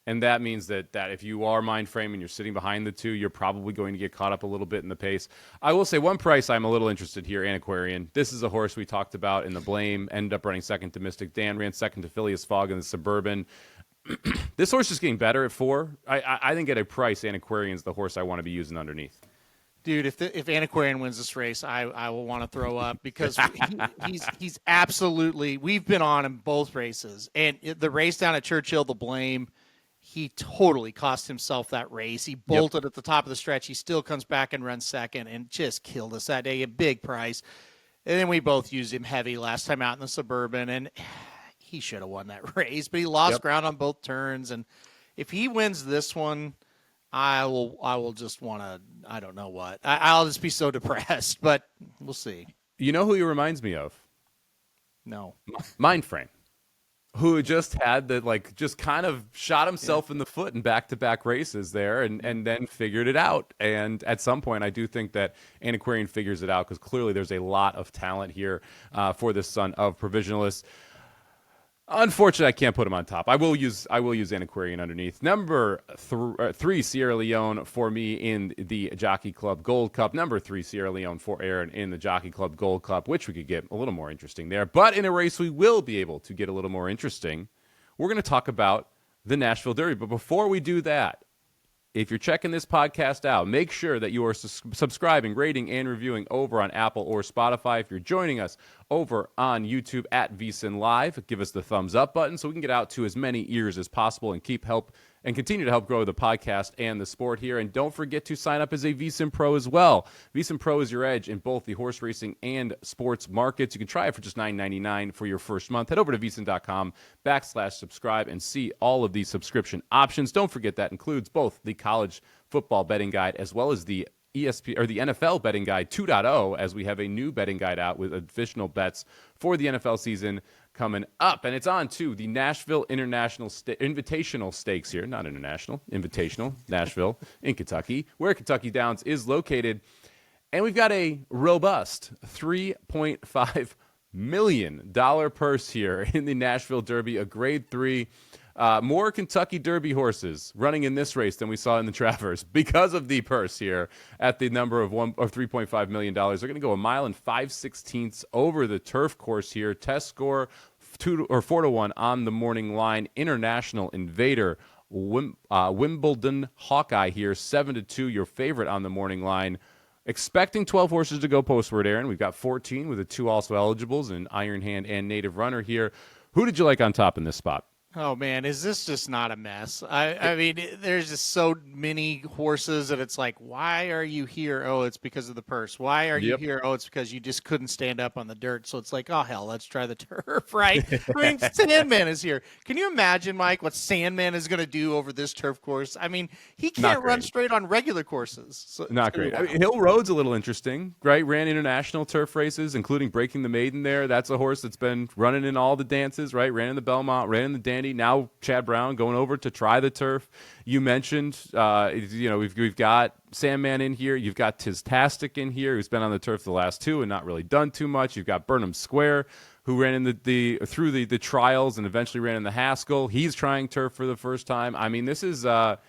And that means that if you are Mindframe and you're sitting behind the two, you're probably going to get caught up a little bit in the pace. I will say one price I'm a little interested here, Antiquarian. This is a horse we talked about in the Blame, ended up running second to Mystic Dan, ran second to Phileas Fogg in the Suburban. This horse is getting better at 4. I think at a price, Antiquarian's the horse I want to be using underneath. Dude, if Antiquarian wins this race, I will want to throw up because he's absolutely – we've been on him both races. And the race down at Churchill, the Blame, he totally cost himself that race. He bolted at the top of the stretch. He still comes back and runs second and just killed us that day. A big price. And then we both used him heavy last time out in the Suburban, and he should have won that race. But he lost ground on both turns. And if he wins this one – I will just want to, I don't know what. I'll just be so depressed, but we'll see. You know who he reminds me of? No. Mindframe, who just had just kind of shot himself in the foot in back-to-back races there and then figured it out. And at some point, I do think that Antiquarian figures it out because clearly there's a lot of talent here for the son of Provisionalists. Unfortunately, I can't put him on top. I will use Antiquarian underneath. Number 3, Sierra Leone for me in the Jockey Club Gold Cup. Number 3, Sierra Leone for Aaron in the Jockey Club Gold Cup, which we could get a little more interesting there. But in a race we will be able to get a little more interesting, we're going to talk about the Nashville Derby. But before we do that, if you're checking this podcast out, make sure that you are subscribing, rating, and reviewing over on Apple or Spotify. If you're joining us over on YouTube at VSiN Live, give us the thumbs up button so we can get out to as many ears as possible and continue to help grow the podcast and the sport here. And don't forget to sign up as a VSiN Pro as well. VSiN Pro is your edge in both the horse racing and sports markets. You can try it for just $9.99 for your first month. Head over to vsin.com/subscribe and see all of these subscription options. Don't forget that includes both the college football betting guide as well as the the NFL betting guide 2.0, as we have a new betting guide out with additional bets for the NFL season coming up. And it's on to the Nashville Invitational Stakes here. Not international, invitational, Nashville in Kentucky, where Kentucky Downs is located. And we've got a robust $3.5 million purse here in the Nashville Derby, a grade 3. More Kentucky Derby horses running in this race than we saw in the Travers because of the purse here at the number of $3.5 million. They're going to go 1 mile and 5/16 over the turf course here. Test score 4-1 on the morning line. International Invader Wimbledon Hawkeye here, 7-2, your favorite on the morning line. Expecting 12 horses to go postward, Aaron. We've got 14 with the 2 also eligibles, an Iron Hand and Native Runner here. Who did you like on top in this spot? Oh, man, is this just not a mess? I mean, there's just so many horses that it's like, why are you here? Oh, it's because of the purse. Why are you here? Oh, it's because you just couldn't stand up on the dirt. So it's like, oh, hell, let's try the turf, right? I mean, Sandman is here. Can you imagine, Mike, what Sandman is going to do over this turf course? I mean, he can't run straight on regular courses. So not great. I mean, Hill Road's a little interesting, right? Ran international turf races, including breaking the maiden there. That's a horse that's been running in all the dances, right? Ran in the Belmont, ran in the Dandy. Now Chad Brown going over to try the turf. You mentioned, we've got Sandman in here. You've got Tiztastic in here, who's been on the turf the last 2 and not really done too much. You've got Burnham Square, who ran in through the trials and eventually ran in the Haskell. He's trying turf for the first time. I mean, this is a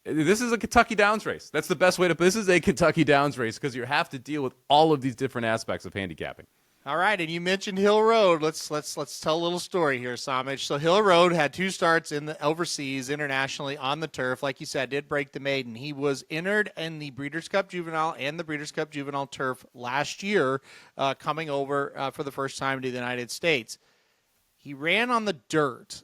Kentucky Downs race. That's the best way to. This is a Kentucky Downs race because you have to deal with all of these different aspects of handicapping. All right, and you mentioned Hill Road. Let's tell a little story here, Somich. So Hill Road had 2 starts in the overseas, internationally on the turf. Like you said, did break the maiden. He was entered in the Breeders' Cup Juvenile and the Breeders' Cup Juvenile turf last year, coming over for the first time to the United States. He ran on the dirt.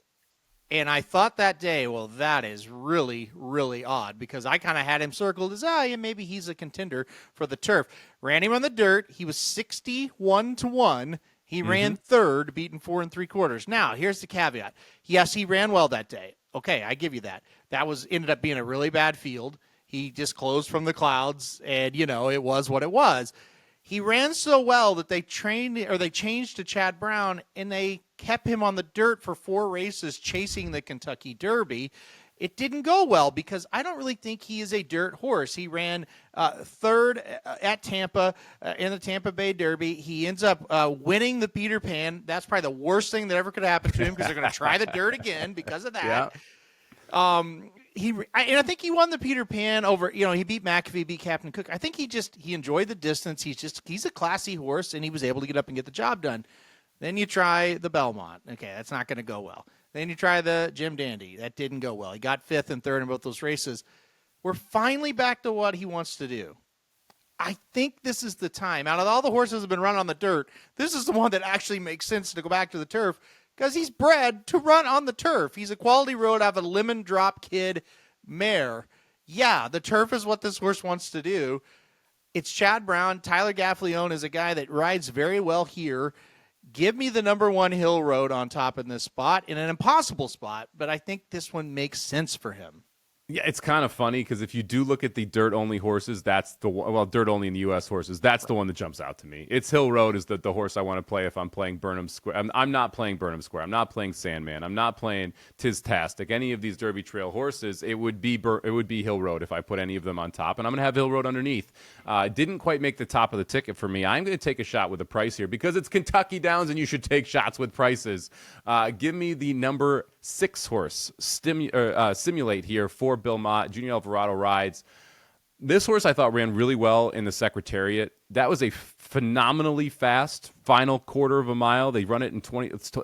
And I thought that day, well, that is really, really odd because I kind of had him circled as, maybe he's a contender for the turf. Ran him on the dirt. He was 61-1. He ran third, beaten 4 3/4. Now, here's the caveat. Yes, he ran well that day. Okay, I give you that. That ended up being a really bad field. He just closed from the clouds, and, it was what it was. He ran so well that they changed to Chad Brown, and they kept him on the dirt for 4 races chasing the Kentucky Derby. It didn't go well because I don't really think he is a dirt horse. He ran third at Tampa in the Tampa Bay Derby. He ends up winning the Peter Pan. That's probably the worst thing that ever could happen to him because they're going to try the dirt again because of that. Yeah. I think he won the Peter Pan over, he beat McAfee, beat Captain Cook. I think he enjoyed the distance. He's a classy horse, and he was able to get up and get the job done. Then you try the Belmont. Okay, that's not going to go well. Then you try the Jim Dandy. That didn't go well. He got 5th and 3rd in both those races. We're finally back to what he wants to do. I think this is the time. Out of all the horses that have been run on the dirt, this is the one that actually makes sense to go back to the turf because he's bred to run on the turf. He's a quality road out of a Lemon Drop Kid mare. Yeah, the turf is what this horse wants to do. It's Chad Brown. Tyler Gaffleone is a guy that rides very well here. Give me the number 1 Hill Road on top in this spot, in an impossible spot, but I think this one makes sense for him. Yeah, it's kind of funny because if you do look at the dirt-only horses, that's the one, well, dirt-only in the U.S. horses, that's the one that jumps out to me. It's Hill Road is the horse I want to play if I'm playing Burnham Square. I'm not playing Burnham Square. I'm not playing Sandman. I'm not playing Tiztastic. Any of these Derby Trail horses, it would be Hill Road if I put any of them on top, and I'm going to have Hill Road underneath. Didn't quite make the top of the ticket for me. I'm going to take a shot with the price here because it's Kentucky Downs, and you should take shots with prices. Give me the number 6 horse Simulate here for Bill Mott. Junior Alvarado rides. This horse I thought ran really well in the Secretariat. That was a phenomenally fast final quarter of a mile. They run it in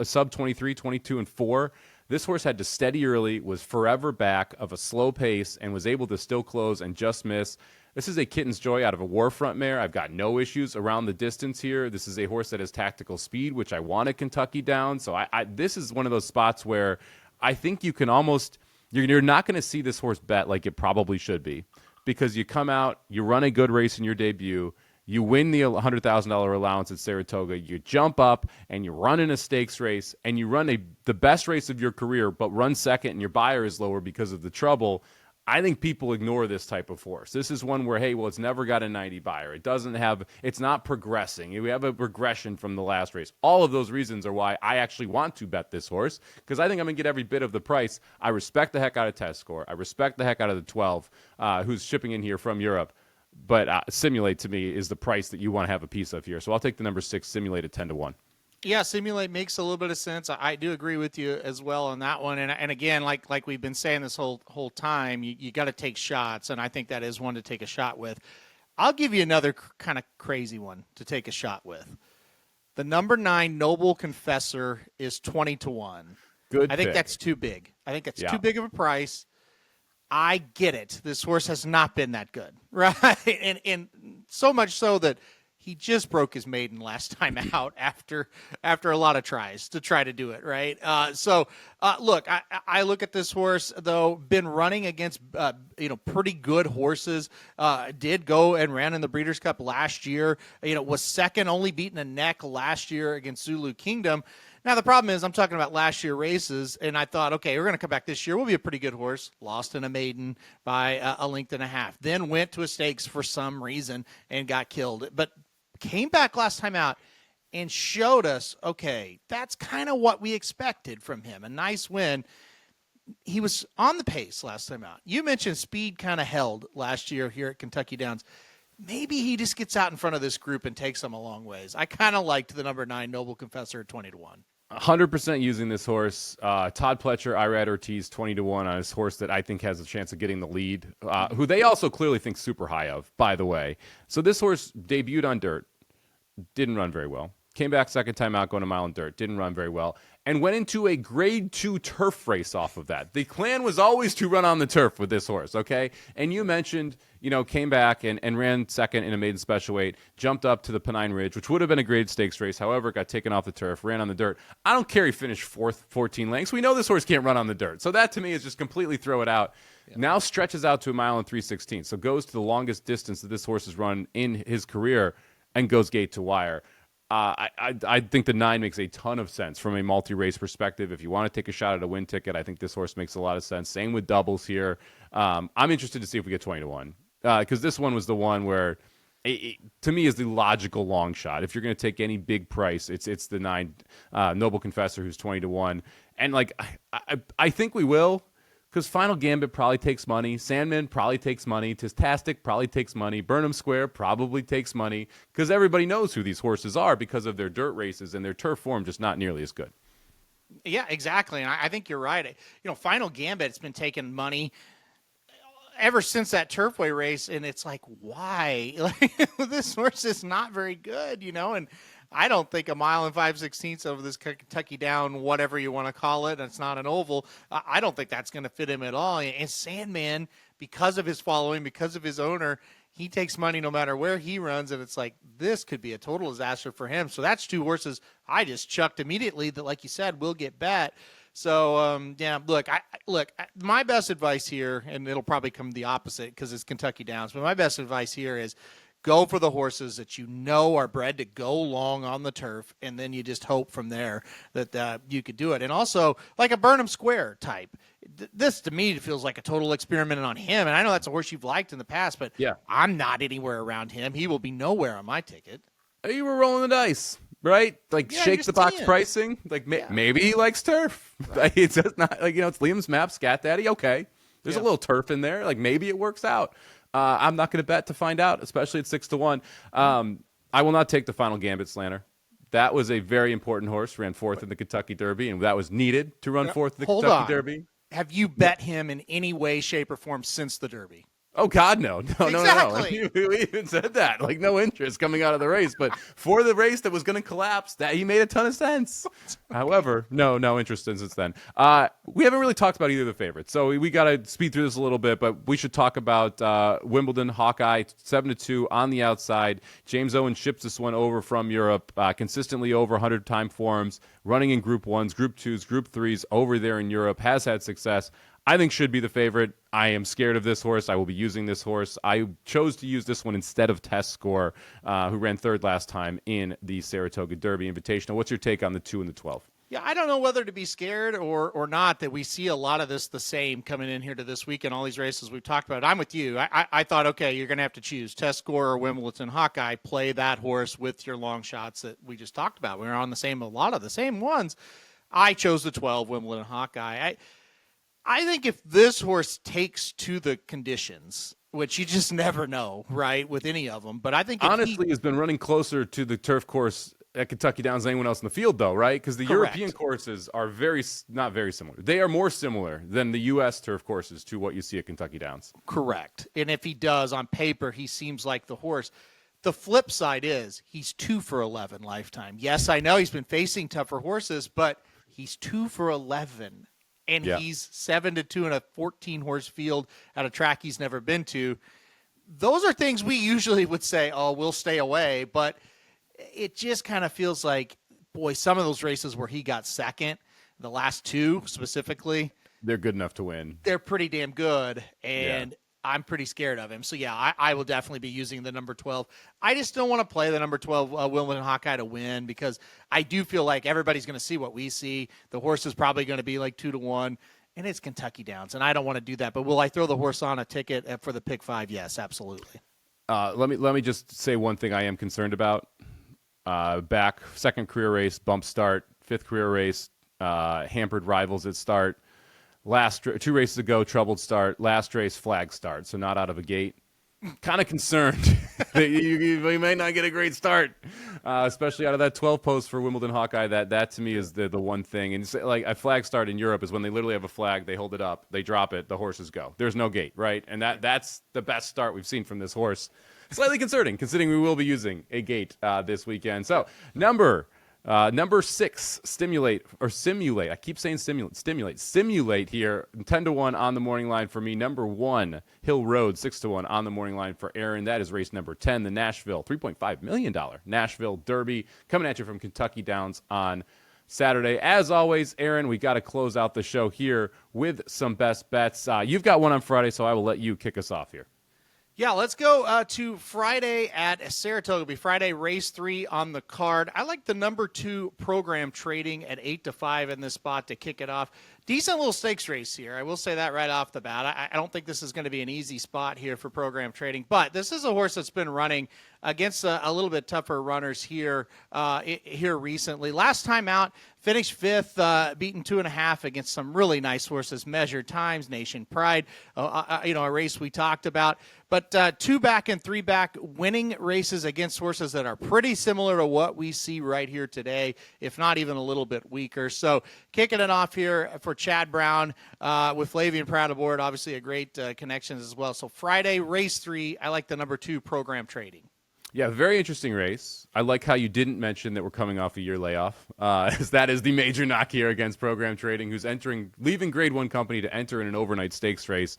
sub 23, 22 and 4. This horse had to steady early, was forever back of a slow pace, and was able to still close and just miss. This is a Kitten's Joy out of a Warfront mare. I've got no issues around the distance here. This is a horse that has tactical speed, which I want at Kentucky Down. So this is one of those spots where I think you can almost – you're not going to see this horse bet like it probably should be because you come out, you run a good race in your debut, you win the $100,000 allowance at Saratoga, you jump up and you run in a stakes race and you run the best race of your career but run second and your buyer is lower because of the trouble. I think people ignore this type of horse. This is one where, hey, well, it's never got a 90 buyer. It's not progressing. We have a regression from the last race. All of those reasons are why I actually want to bet this horse because I think I'm going to get every bit of the price. I respect the heck out of Test Score. I respect the heck out of the 12, who's shipping in here from Europe. But Simulate, to me, is the price that you want to have a piece of here. So I'll take the number 6, Simulate at 10-1. Yeah, Simulate makes a little bit of sense. I do agree with you as well on that one. And again, like we've been saying this whole time, you got to take shots, and I think that is one to take a shot with. I'll give you another kind of crazy one to take a shot with. The number 9 Noble Confessor is 20-1. Good I think pick. that's too big. I think that's Yeah. too big of a price. I get it. This horse has not been that good, right? And so much so that he just broke his maiden last time out after a lot of tries to try to do it, right? Look, I look at this horse, though, been running against pretty good horses. Did go and ran in the Breeders' Cup last year. Was second, only beaten a neck last year against Zulu Kingdom. Now, the problem is I'm talking about last year races, and I thought, okay, we're going to come back this year. We'll be a pretty good horse. Lost in a maiden by a length and a half. Then went to a stakes for some reason and got killed. But came back last time out and showed us, okay, that's kind of what we expected from him. A nice win. He was on the pace last time out. You mentioned speed kind of held last year here at Kentucky Downs. Maybe he just gets out in front of this group and takes them a long ways. I kind of liked the number 9 Noble Confessor at 20-1. 100% using this horse. Todd Pletcher, Irad Ortiz, 20-1 on his horse that I think has a chance of getting the lead, who they also clearly think super high of, by the way. So this horse debuted on dirt, didn't run very well. Came back second time out going a mile on dirt, didn't run very well, and went into a grade 2 turf race off of that. The plan was always to run on the turf with this horse, okay? And you mentioned, came back and ran second in a maiden special weight, jumped up to the Pennine Ridge, which would have been a grade stakes race. However, got taken off the turf, ran on the dirt. I don't care he finished fourth, 14 lengths. We know this horse can't run on the dirt. So that, to me, is just completely throw it out. Yeah. Now stretches out to a mile and 3/16. So goes to the longest distance that this horse has run in his career and goes gate to wire. I think the 9 makes a ton of sense from a multi-race perspective. If you want to take a shot at a win ticket, I think this horse makes a lot of sense. Same with doubles here. I'm interested to see if we get 20-1 because this one was the one where, to me, is the logical long shot. If you're going to take any big price, it's the 9 Noble Confessor who's 20-1, and I think we will. Because Final Gambit probably takes money. Sandman probably takes money. Tistastic probably takes money. Burnham Square probably takes money. Because everybody knows who these horses are because of their dirt races and their turf form just not nearly as good. Yeah, exactly. And I think you're right. Final Gambit's been taking money ever since that Turfway race. And it's like, why? This horse is not very good, and I don't think a mile and 5/16 over this Kentucky Down, whatever you want to call it, it's not an oval. I don't think that's going to fit him at all. And Sandman, because of his following, because of his owner, he takes money no matter where he runs, and it's like this could be a total disaster for him. So that's 2 horses I just chucked immediately that, like you said, will get bet. So, look, my best advice here, and it'll probably come the opposite because it's Kentucky Downs, but my best advice here is go for the horses that are bred to go long on the turf, and then you just hope from there that you could do it. And also, like a Burnham Square type, this to me feels like a total experiment on him. And I know that's a horse you've liked in the past, but yeah, I'm not anywhere around him. He will be nowhere on my ticket. You were rolling the dice, right? Shake the box pricing. Maybe he likes turf. Right. It's just not it's Liam's Map, Scat Daddy. Okay, there's a little turf in there. Maybe it works out. I'm not going to bet to find out, especially at 6-1. I will not take the Final Gambit slanter. That was a very important horse. Ran 4th in the Kentucky Derby, and that was needed to run 4th in the Kentucky Derby. Have you bet him in any way, shape, or form since the Derby? Oh, God, no. No. Exactly. We even said that. No interest coming out of the race. But for the race that was going to collapse, that he made a ton of sense. However, no interest since then. We haven't really talked about either of the favorites. So we got to speed through this a little bit. But we should talk about Wimbledon, Hawkeye, 7-2 on the outside. James Owen ships this one over from Europe, consistently over 100 time forms, running in Group 1s, Group 2s, Group 3s over there in Europe, has had success. I think should be the favorite. I am scared of this horse. I will be using this horse. I chose to use this one instead of Test Score, who ran 3rd last time in the Saratoga Derby Invitational. What's your take on the 2 and the 12? Yeah, I don't know whether to be scared or not that we see a lot of this the same coming in here to this week and all these races we've talked about. I'm with you. I thought, okay, you're going to have to choose Test Score or Wimbledon Hawkeye. Play that horse with your long shots that we just talked about. We were on a lot of the same ones. I chose the 12, Wimbledon Hawkeye. I think if this horse takes to the conditions, which you just never know, right, with any of them. But I think honestly, he's been running closer to the turf course at Kentucky Downs than anyone else in the field, though, right? Because the European courses are not very similar. They are more similar than the U.S. turf courses to what you see at Kentucky Downs. Correct. And if he does, on paper, he seems like the horse. The flip side is he's 2 for 11 lifetime. Yes, I know he's been facing tougher horses, but He's 2 for 11, and Yeah. he's 7-2 in a 14-horse field at a track he's never been to. Those are things we usually would say, oh, we'll stay away, but it just kind of feels like, boy, some of those races where he got second, the last two specifically, They're good enough to win. they're pretty damn good, and I'm pretty scared of him. So, yeah, I will definitely be using the number 12. I just don't want to play the number 12 Wimbledon Hawkeye to win because I do feel like everybody's going to see what we see. The horse is probably going to be like 2-1, and it's Kentucky Downs, and I don't want to do that. But will I throw the horse on a ticket for the pick 5? Yes, absolutely. Let me just say one thing I am concerned about. Back, second career race, bump start, fifth career race, hampered rivals at start. Last 2 races ago, troubled start. Last race, flag start. So not out of a gate. Kind of concerned that you may not get a great start, especially out of that 12 post for Wimbledon Hawkeye. That to me is the one thing. And it's like a flag start in Europe is when they literally have a flag, they hold it up, they drop it, the horses go. There's no gate, right? And that's the best start we've seen from this horse. Slightly concerning, considering we will be using a gate this weekend. So number 6, simulate. I keep saying simulate here. 10-1 on the morning line for me. Number 1, Hill Road, 6-1 on the morning line for Aaron. That is race number 10, the Nashville $3.5 million Nashville Derby, coming at you from Kentucky Downs on Saturday. As always, Aaron, we got to close out the show here with some best bets. You've got one on Friday, so I will let you kick us off here. Yeah, let's go to Friday at Saratoga. It'll be Friday, race 3 on the card. I like the number 2 program trading at 8-5 in this spot to kick it off. Decent little stakes race here. I will say that right off the bat. I don't think this is going to be an easy spot here for program trading, but this is a horse that's been running against a little bit tougher runners here recently. Last time out, finished 5th, beaten 2.5 against some really nice horses, Measured Times, Nation Pride, a race we talked about. But 2 back and 3 back winning races against horses that are pretty similar to what we see right here today, if not even a little bit weaker. So kicking it off here for Chad Brown with Flavian Proud aboard, obviously a great connections as well. So Friday, race 3, I like the number 2 program trading. Yeah, very interesting race. I like how you didn't mention that we're coming off a year layoff. As that is the major knock here against program trading, who's leaving Grade 1 company to enter in an overnight stakes race.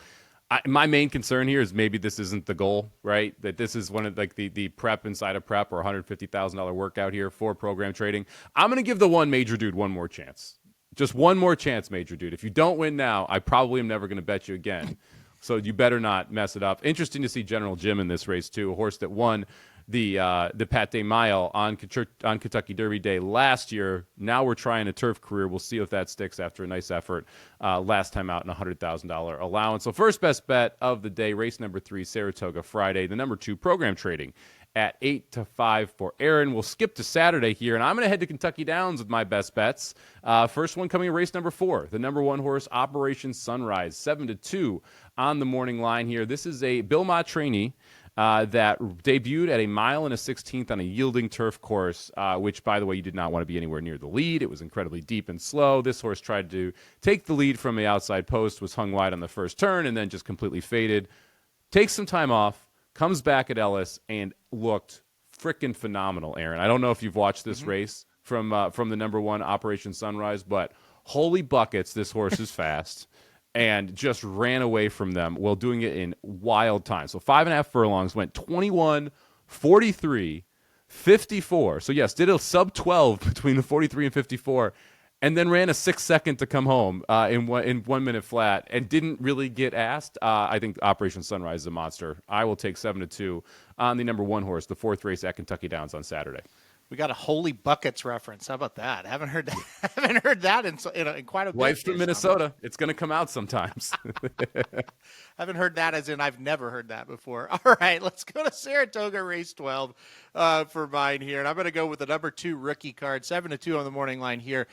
My main concern here is maybe this isn't the goal, right? That this is one of like the prep inside of prep or $150,000 workout here for program trading. I'm going to give the one major dude one more chance. Just one more chance, major dude. If you don't win now, I probably am never going to bet you again. So you better not mess it up. Interesting to see General Jim in this race too, a horse that won the Pat Day Mile on Kentucky Derby Day last year. Now we're trying a turf career. We'll see if that sticks after a nice effort last time out in a $100,000 allowance. So first best bet of the day, race number 3, Saratoga Friday. The number 2 program trading at 8-5 for Aaron. We'll skip to Saturday here, and I'm going to head to Kentucky Downs with my best bets. First one coming in race number 4, the number 1 horse, Operation Sunrise, 7-2 on the morning line here. This is a Bill Mott trainee that debuted at 1 1/16 on a yielding turf course, which, by the way, you did not want to be anywhere near the lead. It was incredibly deep and slow. This horse tried to take the lead from the outside post, was hung wide on the first turn, and then just completely faded. Takes some time off, comes back at Ellis, and looked freaking phenomenal, Aaron. I don't know if you've watched this race from the number 1 Operation Sunrise, but holy buckets, this horse is fast. And just ran away from them while doing it in wild time. So 5.5 furlongs, went 21, 43, 54. So yes, did a sub 12 between the 43 and 54, and then ran a 6 second to come home in 1 minute flat, and didn't really get asked. I think Operation Sunrise is a monster. I will take 7-2 on the number 1 horse, the 4th race at Kentucky Downs on Saturday. We got a Holy Buckets reference. How about that? Haven't heard that in quite a bit. Wife's from Minnesota. It's going to come out sometimes. Haven't heard that as in I've never heard that before. All right, let's go to Saratoga race 12 for mine here. And I'm going to go with the number 2 rookie card, 7-2 on the morning line here.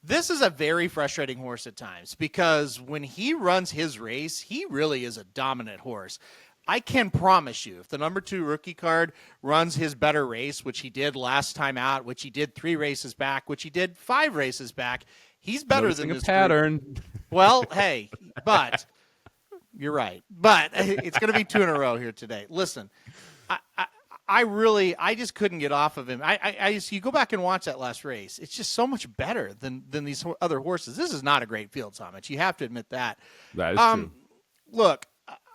This is a very frustrating horse at times because when he runs his race, he really is a dominant horse. I can promise you, if the number 2 rookie card runs his better race, which he did last time out, which he did 3 races back, which he did 5 races back, he's better than this pattern. Group. Well, hey, but you're right. But it's going to be 2 in a row here today. Listen, I just couldn't get off of him. You go back and watch that last race. It's just so much better than these other horses. This is not a great field, Somich. You have to admit that. That is true. Look,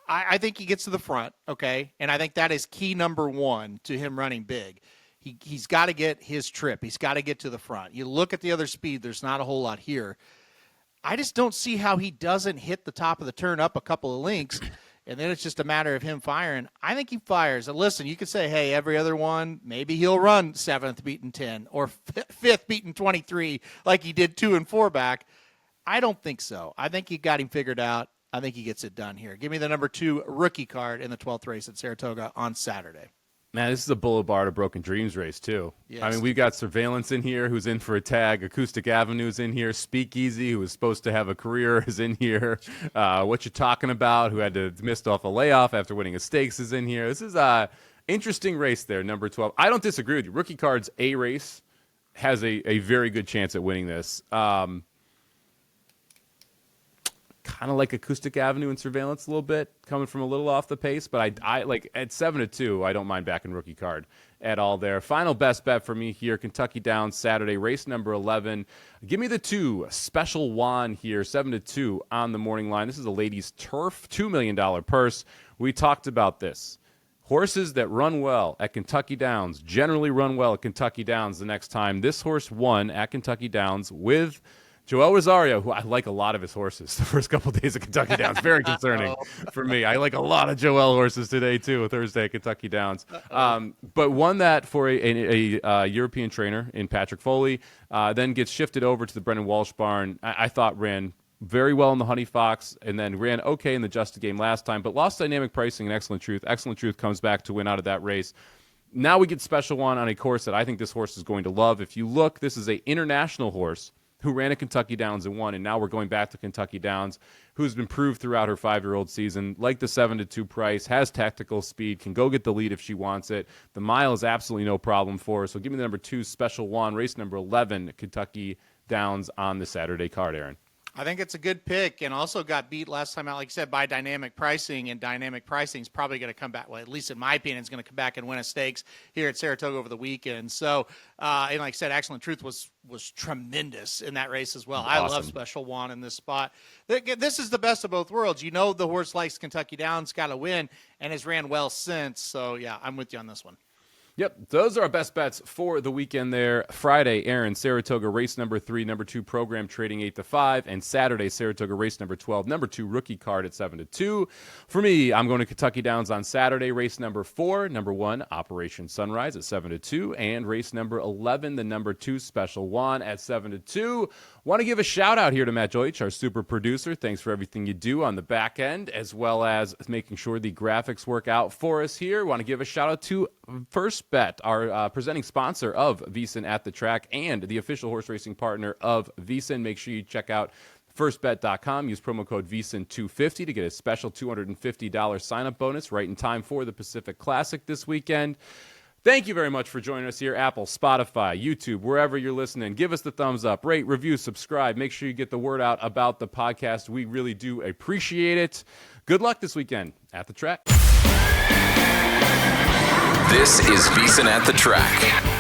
I think he gets to the front, okay? And I think that is key number one to him running big. He's got to get his trip. He's got to get to the front. You look at the other speed, there's not a whole lot here. I just don't see how he doesn't hit the top of the turn up a couple of links, and then it's just a matter of him firing. I think he fires. And listen, you could say, hey, every other one, maybe he'll run 7th beaten 10 or 5th beaten 23 like he did 2 and 4 back. I don't think so. I think he got him figured out. I think he gets it done here. Give me the number 2 rookie card in the 12th race at Saratoga on Saturday. Man, this is a Boulevard of Broken Dreams race, too. Yes. I mean, we've got Surveillance in here, who's in for a tag. Acoustic Avenue's in here. Speakeasy, who was supposed to have a career, is in here. What You Talking About, who had to missed off a layoff after winning a stakes, is in here. This is a interesting race there, number 12. I don't disagree with you. Rookie Card's A race has a very good chance at winning this. Kind of like Acoustic Avenue and Surveillance a little bit, coming from a little off the pace, but I like at 7-2, I don't mind backing Rookie Card at all there. Final best bet for me here, Kentucky Downs Saturday, race number 11. Give me the 2, Special Juan here, 7-2 on the morning line. This is a ladies' turf, $2 million purse. We talked about this. Horses that run well at Kentucky Downs generally run well at Kentucky Downs the next time. This horse won at Kentucky Downs with Joel Rosario, who I like a lot of his horses the first couple of days of Kentucky Downs. Very concerning for me. I like a lot of Joel horses today, too, Thursday at Kentucky Downs. But won that for a European trainer in Patrick Foley, then gets shifted over to the Brendan Walsh barn. I thought ran very well in the Honey Fox, and then ran okay in the Just Game last time, but lost dynamic pricing and Excellent Truth. Excellent Truth comes back to win out of that race. Now we get Special One on a course that I think this horse is going to love. If you look, this is an international horse who ran at Kentucky Downs and won, and now we're going back to Kentucky Downs, who's been proved throughout her 5-year-old season, like the 7-2 price, has tactical speed, can go get the lead if she wants it. The mile is absolutely no problem for her. So give me the number 2, Special One, race number 11, Kentucky Downs on the Saturday card, Aaron. I think it's a good pick, and also got beat last time out, like you said, by dynamic pricing, and dynamic pricing is probably going to come back, well, at least in my opinion, is going to come back and win a stakes here at Saratoga over the weekend. So, and like I said, Excellent Truth was tremendous in that race as well. Awesome. I love Special One in this spot. This is the best of both worlds. You know the horse likes Kentucky Downs, got to win, and has ran well since. So, yeah, I'm with you on this one. Yep, those are our best bets for the weekend there. Friday, Aaron, Saratoga, race number 3, number 2, program trading 8-5. And Saturday, Saratoga, race number 12, number 2, rookie card at 7-2. For me, I'm going to Kentucky Downs on Saturday, race number 4, number 1, Operation Sunrise at 7-2. And race number 11, the number 2, Special One at 7-2. Want to give a shout out here to Matt Joich, our super producer. Thanks for everything you do on the back end, as well as making sure the graphics work out for us here. Want to give a shout out to First Bet, our presenting sponsor of VSiN At The Track and the official horse racing partner of VSiN. Make sure you check out firstbet.com. Use promo code VSiN250 to get a special $250 sign-up bonus right in time for the Pacific Classic this weekend. Thank you very much for joining us here, Apple, Spotify, YouTube, wherever you're listening. Give us the thumbs up, rate, review, subscribe. Make sure you get the word out about the podcast. We really do appreciate it. Good luck this weekend at the track. This is VSiN At The Track.